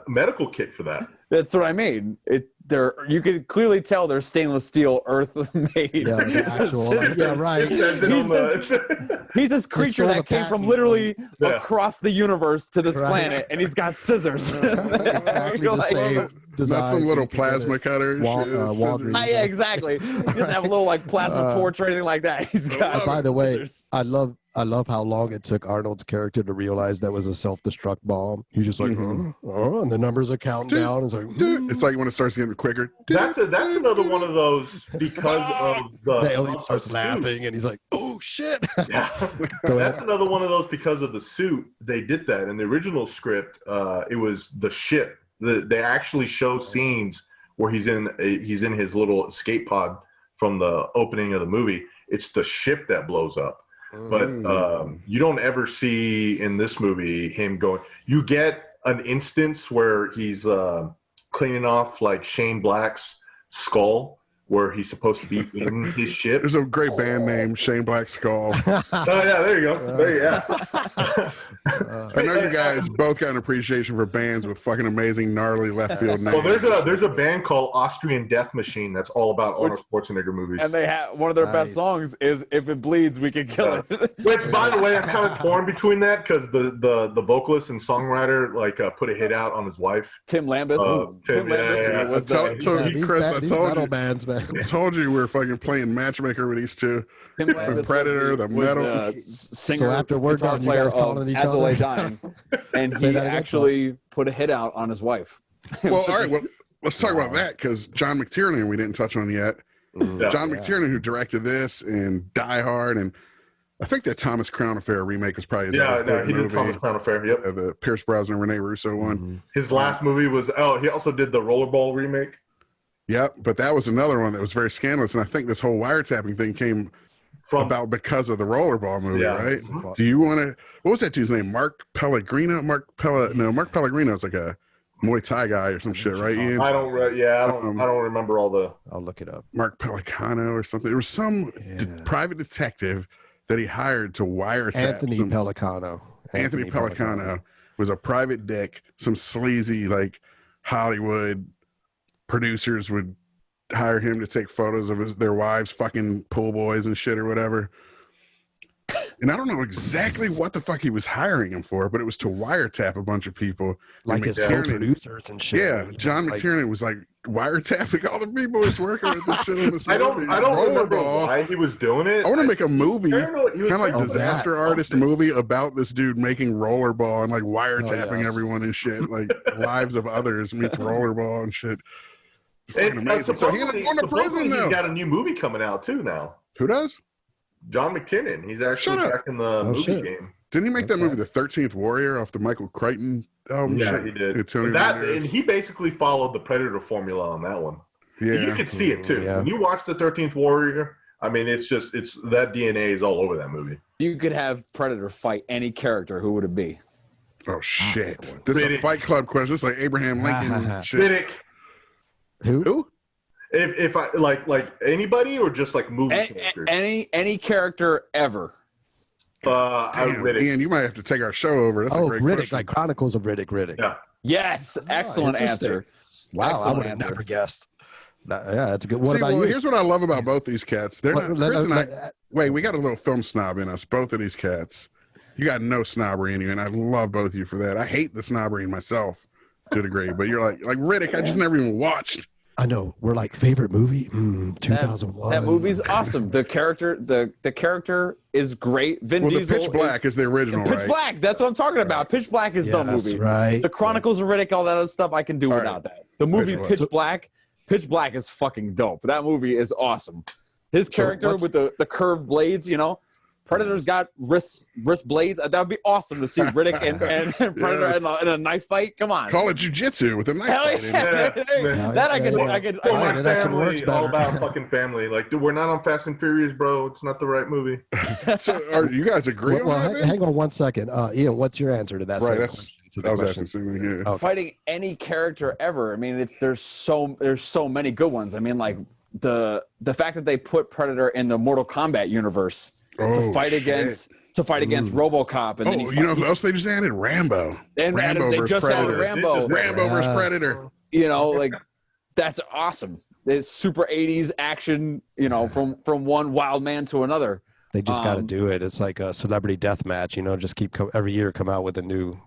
[SPEAKER 3] medical kit for that.
[SPEAKER 2] That's what I mean. You can clearly tell they're stainless steel earth made.
[SPEAKER 4] Yeah, right.
[SPEAKER 2] He's this creature that came from literally across the universe to this planet, and he's got scissors.
[SPEAKER 4] Exactly the same design.
[SPEAKER 1] Not some little plasma cutter.
[SPEAKER 2] Yeah, exactly. He doesn't have a little like plasma torch or anything like that. He's got.
[SPEAKER 4] By the way, I love how long it took Arnold's character to realize that was a self-destruct bomb. He's just like, and the numbers are counting down. It's like,
[SPEAKER 1] it's like when it starts getting quicker.
[SPEAKER 3] That's another one of those because of the
[SPEAKER 4] alien starts laughing, and he's like, oh shit.
[SPEAKER 3] Yeah. That's another one of those because of the suit. They did that in the original script. It was the ship they actually show scenes where he's in his little escape pod from the opening of the movie. It's the ship that blows up. But you don't ever see in this movie him going. You get an instance where he's cleaning off like Shane Black's skull, where he's supposed to be in his ship.
[SPEAKER 1] There's a great band name, Shane Black Skull.
[SPEAKER 3] Oh yeah, there you go.
[SPEAKER 1] I know you guys both got an appreciation for bands with fucking amazing, gnarly left field names.
[SPEAKER 3] Well, there's a band called Austrian Death Machine that's all about Arnold Schwarzenegger movies.
[SPEAKER 2] And they have one of their best songs is "If It Bleeds, We Can Kill It."
[SPEAKER 3] Which, by the way, I'm kind of torn between that because the vocalist and songwriter put a hit out on his wife,
[SPEAKER 2] Tim Lambus.
[SPEAKER 3] Tim Lambus
[SPEAKER 2] was
[SPEAKER 4] These metal bands, man.
[SPEAKER 1] I told you we were fucking playing matchmaker with these two.
[SPEAKER 2] Tim Lambus
[SPEAKER 1] Predator, the metal.
[SPEAKER 2] Singer,
[SPEAKER 4] So after we're
[SPEAKER 2] guitar
[SPEAKER 4] done, you
[SPEAKER 2] player
[SPEAKER 4] guys
[SPEAKER 2] of
[SPEAKER 4] calling each
[SPEAKER 2] As I
[SPEAKER 4] other?
[SPEAKER 2] Lay Dying, and
[SPEAKER 4] Say
[SPEAKER 2] he
[SPEAKER 4] that again,
[SPEAKER 2] actually put a hit out on his wife.
[SPEAKER 1] Well, all right. Well, let's talk about that because John McTiernan we didn't touch on yet.
[SPEAKER 3] Yeah.
[SPEAKER 1] John McTiernan, who directed this and Die Hard, and I think that Thomas Crown Affair remake was probably his other big
[SPEAKER 3] he did
[SPEAKER 1] movie.
[SPEAKER 3] Thomas Crown Affair. Yep.
[SPEAKER 1] The Pierce Brosnan, Rene Russo one.
[SPEAKER 3] His last movie was he also did the Rollerball remake.
[SPEAKER 1] Yep, but that was another one that was very scandalous, and I think this whole wiretapping thing came about because of the Rollerball movie, right?
[SPEAKER 3] Mhm.
[SPEAKER 1] Do you want to? What was that dude's name? Mark Pellegrino? Mark Pellegrino is like a Muay Thai guy or some shit, right? Ian?
[SPEAKER 3] I don't remember all the.
[SPEAKER 4] I'll look it up.
[SPEAKER 1] Mark Pellicano or something. There was some private detective that he hired to wiretap.
[SPEAKER 4] Anthony Pellicano.
[SPEAKER 1] Anthony Pellicano was a private dick. Some sleazy like Hollywood producers would hire him to take photos of their wives fucking pool boys and shit or whatever. And I don't know exactly what the fuck he was hiring him for, but it was to wiretap a bunch of people.
[SPEAKER 4] Like his co-producers and shit.
[SPEAKER 1] Yeah, John McTiernan was like wiretapping all the people he's working with and shit on this movie.
[SPEAKER 3] I don't remember
[SPEAKER 1] Rollerball.
[SPEAKER 3] why he was doing it.
[SPEAKER 1] I want to make a movie,
[SPEAKER 3] I don't know what he was
[SPEAKER 1] kind of like
[SPEAKER 3] thinking.
[SPEAKER 1] Disaster Artist movie about this dude making rollerball and like wiretapping everyone and shit, like lives of others meets rollerball and shit. It's fucking amazing. So he ended up going to prison though.
[SPEAKER 3] He's got a new movie coming out too now.
[SPEAKER 1] Who does?
[SPEAKER 3] John McTiernan. He's actually back in the movie game.
[SPEAKER 1] Didn't he make that movie, The 13th Warrior, off the Michael Crichton album?
[SPEAKER 3] Yeah, he did. And he basically followed the Predator formula on that one.
[SPEAKER 1] Yeah,
[SPEAKER 3] you could see it too.
[SPEAKER 4] Yeah.
[SPEAKER 3] When you watch The 13th Warrior, I mean, it's that DNA is all over that movie.
[SPEAKER 2] You could have Predator fight any character. Who would it be?
[SPEAKER 1] Oh shit! This is a Fight Club question. This is like Abraham Lincoln shit.
[SPEAKER 3] Riddick.
[SPEAKER 4] Who?
[SPEAKER 3] If I like anybody or just like movie characters?
[SPEAKER 2] Any character ever.
[SPEAKER 1] Damn, Ian, you might have to take our show over. That's a great
[SPEAKER 4] Riddick,
[SPEAKER 1] question.
[SPEAKER 4] like Chronicles of Riddick.
[SPEAKER 3] Yeah.
[SPEAKER 2] Yes, excellent answer.
[SPEAKER 4] Wow,
[SPEAKER 2] Excellent
[SPEAKER 4] I would have
[SPEAKER 2] answer.
[SPEAKER 4] never guessed. Yeah, that's a good. What about you?
[SPEAKER 1] Here's what I love about both these cats. They're not. Chris and I. Wait, we got a little film snob in us. Both of these cats. You got no snobbery in you, and I love both of you for that. I hate the snobbery in myself to a degree, but you're like Riddick. I just never even watched.
[SPEAKER 4] I know. We're like favorite movie. 2001.
[SPEAKER 2] That movie's awesome. The character is great. Vin Diesel.
[SPEAKER 1] Pitch Black is the original,
[SPEAKER 2] Pitch
[SPEAKER 1] right?
[SPEAKER 2] Black. That's what I'm talking about. Pitch Black is the movie.
[SPEAKER 4] Right.
[SPEAKER 2] The Chronicles of Riddick, all that other stuff, I can do without that. The movie Pitch Black is fucking dope. That movie is awesome. His character with the curved blades, Predator's got wrist blades. That would be awesome to see Riddick and Predator in a knife fight. Come on.
[SPEAKER 1] Call it jujitsu with a knife
[SPEAKER 2] Hell
[SPEAKER 1] fight.
[SPEAKER 2] yeah. That I could.
[SPEAKER 3] My family, all about fucking family. Like, dude, we're not on Fast and Furious, bro. It's not the right movie.
[SPEAKER 1] So, are you guys agree on that?
[SPEAKER 4] Hang on one second. Ian, what's your answer to that?
[SPEAKER 1] Right, I was asking something. Yeah.
[SPEAKER 2] Fighting any character ever. I mean, there's so many good ones. I mean, like the fact that they put Predator in the Mortal Kombat universe. To fight against RoboCop, and then
[SPEAKER 1] you know who else they just added? Rambo.
[SPEAKER 2] And
[SPEAKER 1] Rambo
[SPEAKER 2] they
[SPEAKER 1] versus
[SPEAKER 2] just
[SPEAKER 1] Predator.
[SPEAKER 2] added Rambo.
[SPEAKER 1] Rambo versus Predator.
[SPEAKER 2] Like that's awesome. It's super 80s action. From one wild man to another.
[SPEAKER 4] They just got to do it. It's like a celebrity death match. Just keep every year come out with a new.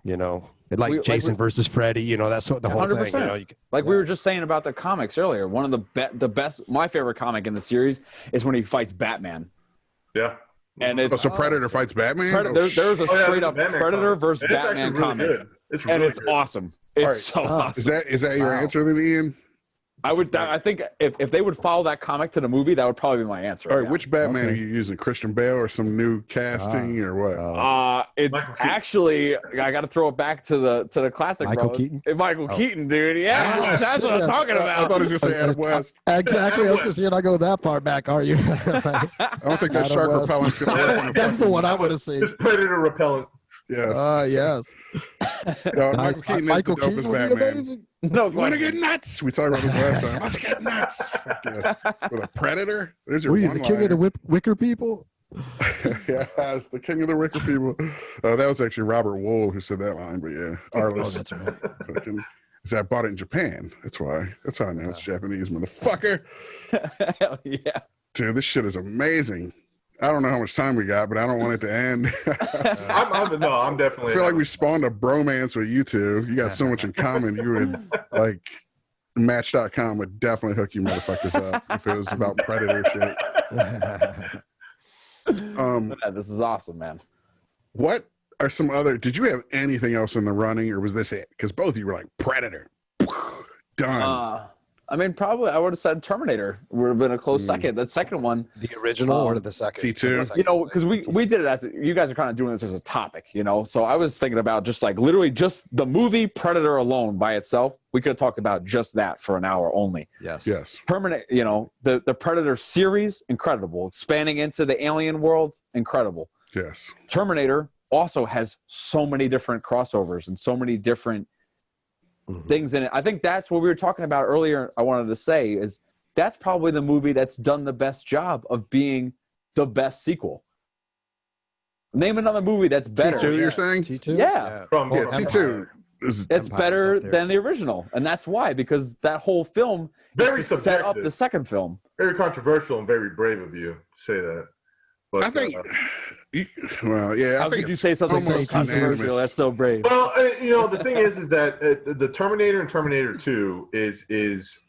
[SPEAKER 4] Jason versus Freddy. That's the whole
[SPEAKER 2] 100%.
[SPEAKER 4] thing.
[SPEAKER 2] We were just saying about the comics earlier. One of the best. My favorite comic in the series is when he fights Batman.
[SPEAKER 3] Yeah.
[SPEAKER 2] And it's
[SPEAKER 1] so Predator fights Batman.
[SPEAKER 2] There's a straight up Predator versus Batman comic,
[SPEAKER 3] It's really
[SPEAKER 2] awesome. It's so awesome.
[SPEAKER 1] Is that your answer then, Ian?
[SPEAKER 2] I think if they would follow that comic to the movie, that would probably be my answer.
[SPEAKER 1] All right, which Batman are you using? Christian Bale or some new casting or what?
[SPEAKER 2] It's actually I got to throw it back to the classic.
[SPEAKER 4] Michael
[SPEAKER 2] bro.
[SPEAKER 4] Keaton.
[SPEAKER 2] Michael Keaton, dude. Yeah, that's what I'm talking about.
[SPEAKER 1] I thought he was going to say Adam West.
[SPEAKER 4] Exactly. I was going to say you're not going that far back, are you?
[SPEAKER 1] I don't think that
[SPEAKER 4] Adam
[SPEAKER 1] shark
[SPEAKER 4] West.
[SPEAKER 1] repellent's going to work.
[SPEAKER 4] That's the one I would have seen.
[SPEAKER 3] It's predator repellent.
[SPEAKER 1] Yes.
[SPEAKER 4] Yes.
[SPEAKER 1] No, Michael Keaton
[SPEAKER 4] Michael
[SPEAKER 1] is the dopest
[SPEAKER 4] Keaton would be
[SPEAKER 1] Batman.
[SPEAKER 4] amazing.
[SPEAKER 2] No,
[SPEAKER 1] You want to get nuts? We talked about this last time. Let's get nuts. Fuck yeah. With a predator? There's your
[SPEAKER 4] What are you, the king of the wicker people?
[SPEAKER 1] Yes, the king of the wicker people. That was actually Robert Wool who said that line, but yeah. Arliss.
[SPEAKER 4] That's right.
[SPEAKER 1] Fucking, I bought it in Japan. That's why. That's how I know it's Japanese, motherfucker.
[SPEAKER 2] Hell yeah.
[SPEAKER 1] Dude, this shit is amazing. I don't know how much time we got, but I don't want it to end.
[SPEAKER 3] I'm definitely.
[SPEAKER 1] I feel like we spawned a bromance with you two. You got so much in common. You would, like, Match.com would definitely hook you motherfuckers up if it was about Predator shit.
[SPEAKER 2] This is awesome, man.
[SPEAKER 1] What are some other, did you have anything else in the running, or was this it? Because both of you were like, Predator. Done.
[SPEAKER 2] I mean, probably I would have said Terminator would have been a close second. The second one,
[SPEAKER 4] The original or the second?
[SPEAKER 1] T2?
[SPEAKER 2] you know, because we did it as you guys are kind of doing this as a topic, you know. So I was thinking about just like literally just the movie Predator alone by itself. We could have talked about just that for an hour only.
[SPEAKER 4] Yes.
[SPEAKER 1] Yes.
[SPEAKER 2] Terminator, you know, the Predator series, incredible. Expanding into the alien world, incredible.
[SPEAKER 1] Yes.
[SPEAKER 2] Terminator also has so many different crossovers and so many different things in it. I think that's what we were talking about earlier. I wanted to say is that's probably the movie that's done the best job of being the best sequel. Name another movie that's better.
[SPEAKER 1] T2, you're saying?
[SPEAKER 4] T2?
[SPEAKER 2] Yeah.
[SPEAKER 1] Yeah, T2.
[SPEAKER 2] It's
[SPEAKER 4] Empire's
[SPEAKER 2] better
[SPEAKER 4] up there.
[SPEAKER 2] than the original, and that's why, because that whole film
[SPEAKER 3] Very
[SPEAKER 2] is to set up
[SPEAKER 3] subjective.
[SPEAKER 2] the second film.
[SPEAKER 3] Very controversial and very brave of you to say that. But,
[SPEAKER 1] I think, well, yeah.
[SPEAKER 2] How
[SPEAKER 1] I think
[SPEAKER 2] could you
[SPEAKER 1] it's
[SPEAKER 2] say something so
[SPEAKER 1] almost
[SPEAKER 2] controversial?
[SPEAKER 1] unanimous.
[SPEAKER 2] That's so brave.
[SPEAKER 3] Well, you know, the thing is that the Terminator and Terminator 2 is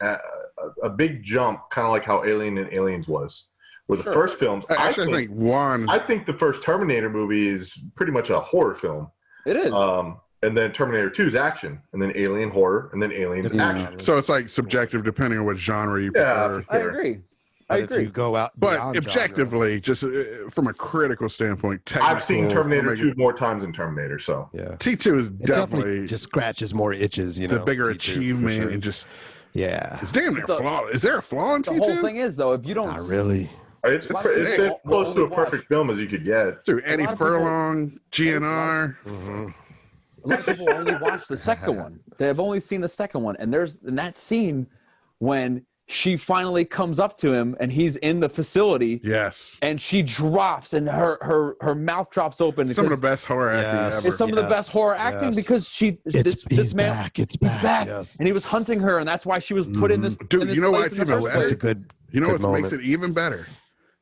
[SPEAKER 3] a big jump, kind of like how Alien and Aliens was. Where the first films,
[SPEAKER 1] I think one.
[SPEAKER 3] I think the first Terminator movie is pretty much a horror film.
[SPEAKER 2] It is.
[SPEAKER 3] And then Terminator 2 is action, and then Alien horror, and then Alien action.
[SPEAKER 1] So it's like subjective depending on what genre you prefer.
[SPEAKER 3] Yeah,
[SPEAKER 2] I agree. I
[SPEAKER 4] But if
[SPEAKER 2] agree.
[SPEAKER 4] you go out
[SPEAKER 1] But
[SPEAKER 4] beyond
[SPEAKER 1] objectively, just from a critical standpoint,
[SPEAKER 3] I've seen Terminator
[SPEAKER 1] filmmaking-
[SPEAKER 3] 2 more times than Terminator, so.
[SPEAKER 4] genre, yeah,
[SPEAKER 1] T2 is
[SPEAKER 4] it
[SPEAKER 1] definitely
[SPEAKER 4] just scratches more itches. You know,
[SPEAKER 1] the bigger
[SPEAKER 4] T2 for
[SPEAKER 1] achievement
[SPEAKER 4] sure.
[SPEAKER 1] and just
[SPEAKER 4] Yeah,
[SPEAKER 1] it's damn near
[SPEAKER 2] The-
[SPEAKER 1] flawless. Is there a flaw in
[SPEAKER 2] The
[SPEAKER 1] T2?
[SPEAKER 2] whole thing is, though, if you don't
[SPEAKER 4] not really.
[SPEAKER 3] It's
[SPEAKER 1] It's
[SPEAKER 3] as
[SPEAKER 1] sick.
[SPEAKER 3] close to a
[SPEAKER 2] Only
[SPEAKER 3] perfect film as you could get.
[SPEAKER 1] Dude, Eddie
[SPEAKER 2] lot of people-
[SPEAKER 1] Furlong, GNR.
[SPEAKER 2] a lot of people only watch the second one. They've only seen the second one, and there's in that scene when she finally comes up to him and he's in the facility,
[SPEAKER 1] Yes.
[SPEAKER 2] and she drops and her mouth drops open.
[SPEAKER 1] Some of the
[SPEAKER 2] because
[SPEAKER 1] best horror acting
[SPEAKER 4] Yes.
[SPEAKER 1] ever.
[SPEAKER 2] it's some of the
[SPEAKER 4] Yes,
[SPEAKER 2] best horror acting
[SPEAKER 4] yes.
[SPEAKER 2] because she
[SPEAKER 4] He's
[SPEAKER 2] this man
[SPEAKER 4] back. It's
[SPEAKER 2] he's
[SPEAKER 4] back.
[SPEAKER 2] back,
[SPEAKER 4] Yes.
[SPEAKER 2] and he was hunting her, and that's why she was put in this.
[SPEAKER 1] Dude,
[SPEAKER 2] in this
[SPEAKER 1] you know why
[SPEAKER 2] place
[SPEAKER 1] it's
[SPEAKER 2] in the
[SPEAKER 1] even
[SPEAKER 2] first
[SPEAKER 1] better?
[SPEAKER 4] That's
[SPEAKER 2] place.
[SPEAKER 4] a good.
[SPEAKER 1] You know
[SPEAKER 4] good
[SPEAKER 1] what makes
[SPEAKER 4] moment.
[SPEAKER 1] it even better?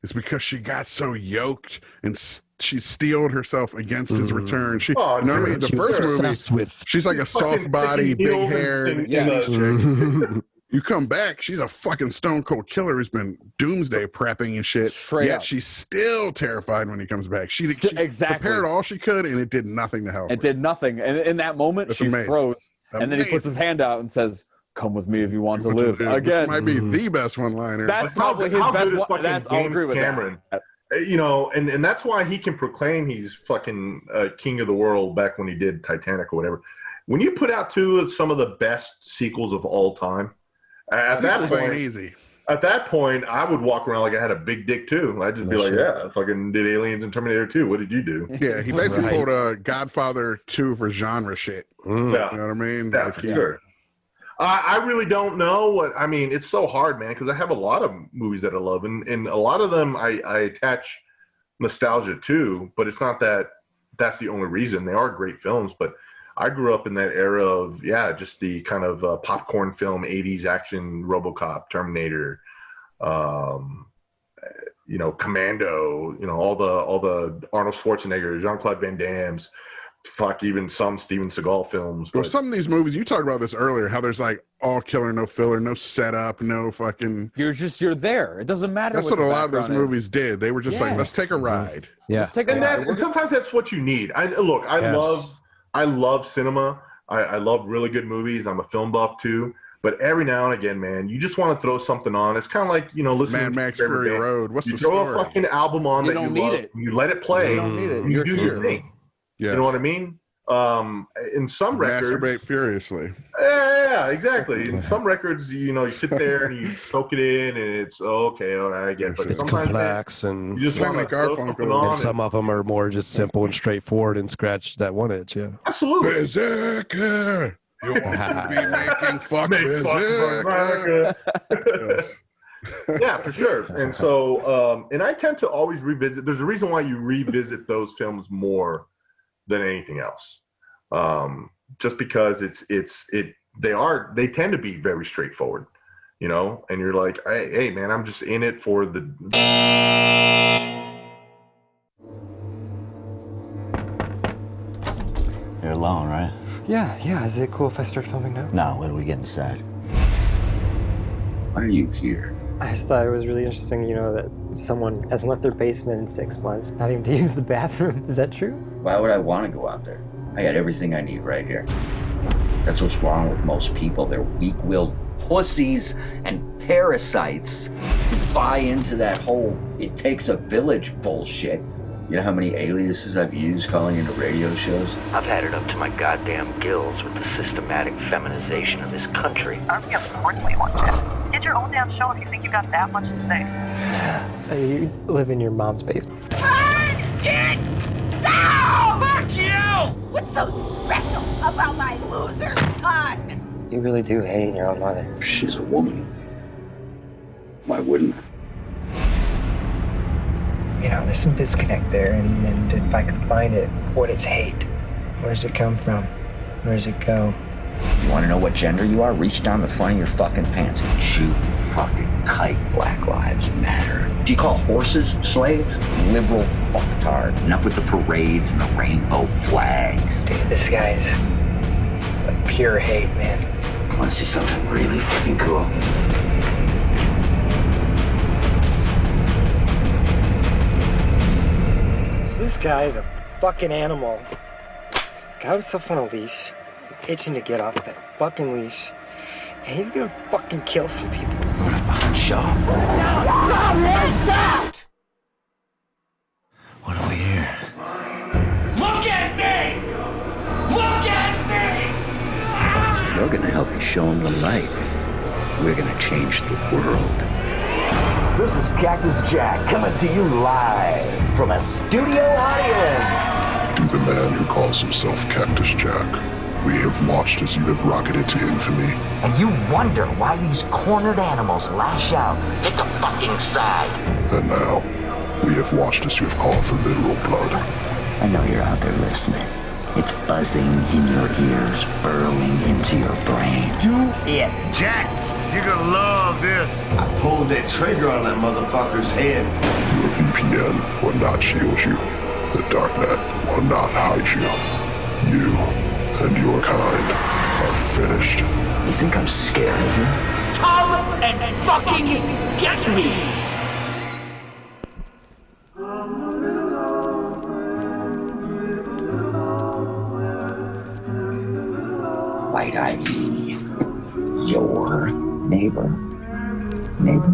[SPEAKER 1] It's because she got so yoked and she steeled herself against his return. She,
[SPEAKER 3] Oh,
[SPEAKER 1] you know what I mean?
[SPEAKER 3] dude,
[SPEAKER 1] The
[SPEAKER 4] She
[SPEAKER 1] first
[SPEAKER 4] was
[SPEAKER 1] movie,
[SPEAKER 4] obsessed with.
[SPEAKER 1] she's like a
[SPEAKER 3] Fucking
[SPEAKER 1] soft body,
[SPEAKER 3] taking
[SPEAKER 1] big
[SPEAKER 3] heels
[SPEAKER 1] hair.
[SPEAKER 3] in
[SPEAKER 2] Yeah.
[SPEAKER 3] the-
[SPEAKER 1] You come back, she's a fucking stone cold killer who's been doomsday prepping and shit.
[SPEAKER 2] Straight
[SPEAKER 1] Yet
[SPEAKER 2] up.
[SPEAKER 1] she's still terrified when he comes back. She
[SPEAKER 2] Exactly.
[SPEAKER 1] prepared all she could, and it did nothing to help.
[SPEAKER 2] It did nothing, and in that moment,
[SPEAKER 1] That's
[SPEAKER 2] she
[SPEAKER 1] amazing.
[SPEAKER 2] froze, and then he puts
[SPEAKER 1] Amazing.
[SPEAKER 2] his hand out and says, "Come with me if you want to
[SPEAKER 1] Which
[SPEAKER 2] live." Again,
[SPEAKER 1] might be the best one-liner.
[SPEAKER 2] that's
[SPEAKER 3] But how-
[SPEAKER 2] probably his
[SPEAKER 3] how
[SPEAKER 2] best
[SPEAKER 3] good is
[SPEAKER 2] one.
[SPEAKER 3] fucking
[SPEAKER 2] That's I'll
[SPEAKER 3] James
[SPEAKER 2] agree with
[SPEAKER 3] Cameron?
[SPEAKER 2] that.
[SPEAKER 3] You know, and that's why he can proclaim he's fucking king of the world back when he did Titanic or whatever. When you put out two of some of the best sequels of all time, at that
[SPEAKER 1] Sequels ain't
[SPEAKER 3] point,
[SPEAKER 1] easy.
[SPEAKER 3] I would walk around like I had a big dick too. I'd just be
[SPEAKER 4] No
[SPEAKER 3] like,
[SPEAKER 4] shit.
[SPEAKER 3] yeah, I fucking did Aliens and Terminator 2. What did you do?
[SPEAKER 1] Yeah, he basically
[SPEAKER 4] Right.
[SPEAKER 1] pulled a Godfather 2 for genre shit.
[SPEAKER 3] Yeah.
[SPEAKER 1] You know what I mean?
[SPEAKER 3] Yeah,
[SPEAKER 1] Like,
[SPEAKER 3] for sure. I really don't know what I mean. It's so hard, man, because I have a lot of movies that I love, and a lot of them I attach nostalgia to. But it's not that that's the only reason. They are great films, but I grew up in that era of just the kind of popcorn film '80s action, RoboCop, Terminator, Commando. You know, all the Arnold Schwarzenegger, Jean-Claude Van Damme's. Fuck, even some Steven Seagal films.
[SPEAKER 1] Well,
[SPEAKER 3] but-
[SPEAKER 1] some of these movies, you talked about this earlier, how there's like all killer, no filler, no setup, no fucking.
[SPEAKER 2] You're there. It doesn't matter.
[SPEAKER 1] That's what
[SPEAKER 2] the
[SPEAKER 1] a lot of those
[SPEAKER 2] background is.
[SPEAKER 1] movies did. They were just like,
[SPEAKER 2] Yeah.
[SPEAKER 1] let's take a ride.
[SPEAKER 4] Yeah.
[SPEAKER 2] Let's take a
[SPEAKER 3] And sometimes that's what you need. I
[SPEAKER 4] Yes.
[SPEAKER 3] love cinema. I love really good movies. I'm a film buff too. But every now and again, man, you just want to throw something on. It's kind of like, listening
[SPEAKER 1] Mad
[SPEAKER 3] to
[SPEAKER 1] Max Fury Road. What's the
[SPEAKER 3] throw
[SPEAKER 1] story?
[SPEAKER 3] a fucking album on that you love. You let it play.
[SPEAKER 2] You don't need it.
[SPEAKER 3] You do your thing.
[SPEAKER 1] Yes.
[SPEAKER 3] You know what I mean? In some records,
[SPEAKER 1] masturbate furiously.
[SPEAKER 3] Yeah, exactly. In some records, you sit there and you soak it in, and it's okay, all right, I get it. But
[SPEAKER 4] It's
[SPEAKER 3] sometimes
[SPEAKER 4] complex, and
[SPEAKER 3] you just want to throw something on.
[SPEAKER 4] And some of them are more just simple and straightforward and scratch that one itch. Yeah,
[SPEAKER 3] absolutely.
[SPEAKER 1] Berserker. You want to be making fuck
[SPEAKER 3] America. Yes. Yeah, for sure. And so, and I tend to always revisit. There's a reason why you revisit those films more than anything else. Just because they tend to be very straightforward, and you're like, hey man, I'm just in it for the.
[SPEAKER 5] You're alone, right?
[SPEAKER 6] Yeah. Is it cool if I start filming now?
[SPEAKER 5] No, when we get inside.
[SPEAKER 7] Why are you here?
[SPEAKER 6] I just thought it was really interesting, that someone hasn't left their basement in 6 months, not even to use the bathroom. Is that true?
[SPEAKER 7] Why would I want to go out there? I got everything I need right here. That's what's wrong with most people. They're weak-willed pussies and parasites who buy into that whole "it takes a village" bullshit. You know how many aliases I've used calling into radio shows? I've had it up to my goddamn gills with the systematic feminization of this country.
[SPEAKER 8] Of course we want you. Get your own damn show if you think you got that much to say.
[SPEAKER 6] You live in your mom's basement.
[SPEAKER 8] Get down! Fuck you! What's so special about my loser son?
[SPEAKER 6] You really do hate your own mother.
[SPEAKER 7] She's a woman. Why wouldn't I?
[SPEAKER 6] There's some disconnect there, and if I could find it, what is hate? Where does it come from? Where does it go?
[SPEAKER 7] You want to know what gender you are? Reach down the front of your fucking pants and shoot fucking kite. Black Lives Matter. Do you call horses slaves? Liberal fucktard. Enough with the parades and the rainbow flags.
[SPEAKER 6] Dude, this guy's... it's like pure hate, man.
[SPEAKER 7] I want to see something really fucking cool.
[SPEAKER 6] This guy is a fucking animal. He's got himself on a leash. He's itching to get off that fucking leash. And he's gonna fucking kill some people.
[SPEAKER 7] What a fucking show.
[SPEAKER 8] Stop!
[SPEAKER 7] What do we hear?
[SPEAKER 8] Look at me! Look at me!
[SPEAKER 7] We're gonna help you show them the light. We're gonna change the world. This is Cactus Jack coming to you live from a studio audience.
[SPEAKER 9] To the man who calls himself Cactus Jack, we have watched as you have rocketed to infamy.
[SPEAKER 10] And you wonder why these cornered animals lash out. Pick a fucking side.
[SPEAKER 9] And now, we have watched as you have called for literal blood.
[SPEAKER 10] I know you're out there listening. It's buzzing in your ears, burrowing into your brain. Do it, Jack. You're gonna love this.
[SPEAKER 11] I pulled that trigger on that motherfucker's head.
[SPEAKER 9] Your VPN will not shield you. The darknet will not hide you. You and your kind are finished.
[SPEAKER 10] You think I'm scared of you?
[SPEAKER 8] Come and fucking get me!
[SPEAKER 10] Might I be your neighbor? Neighbor?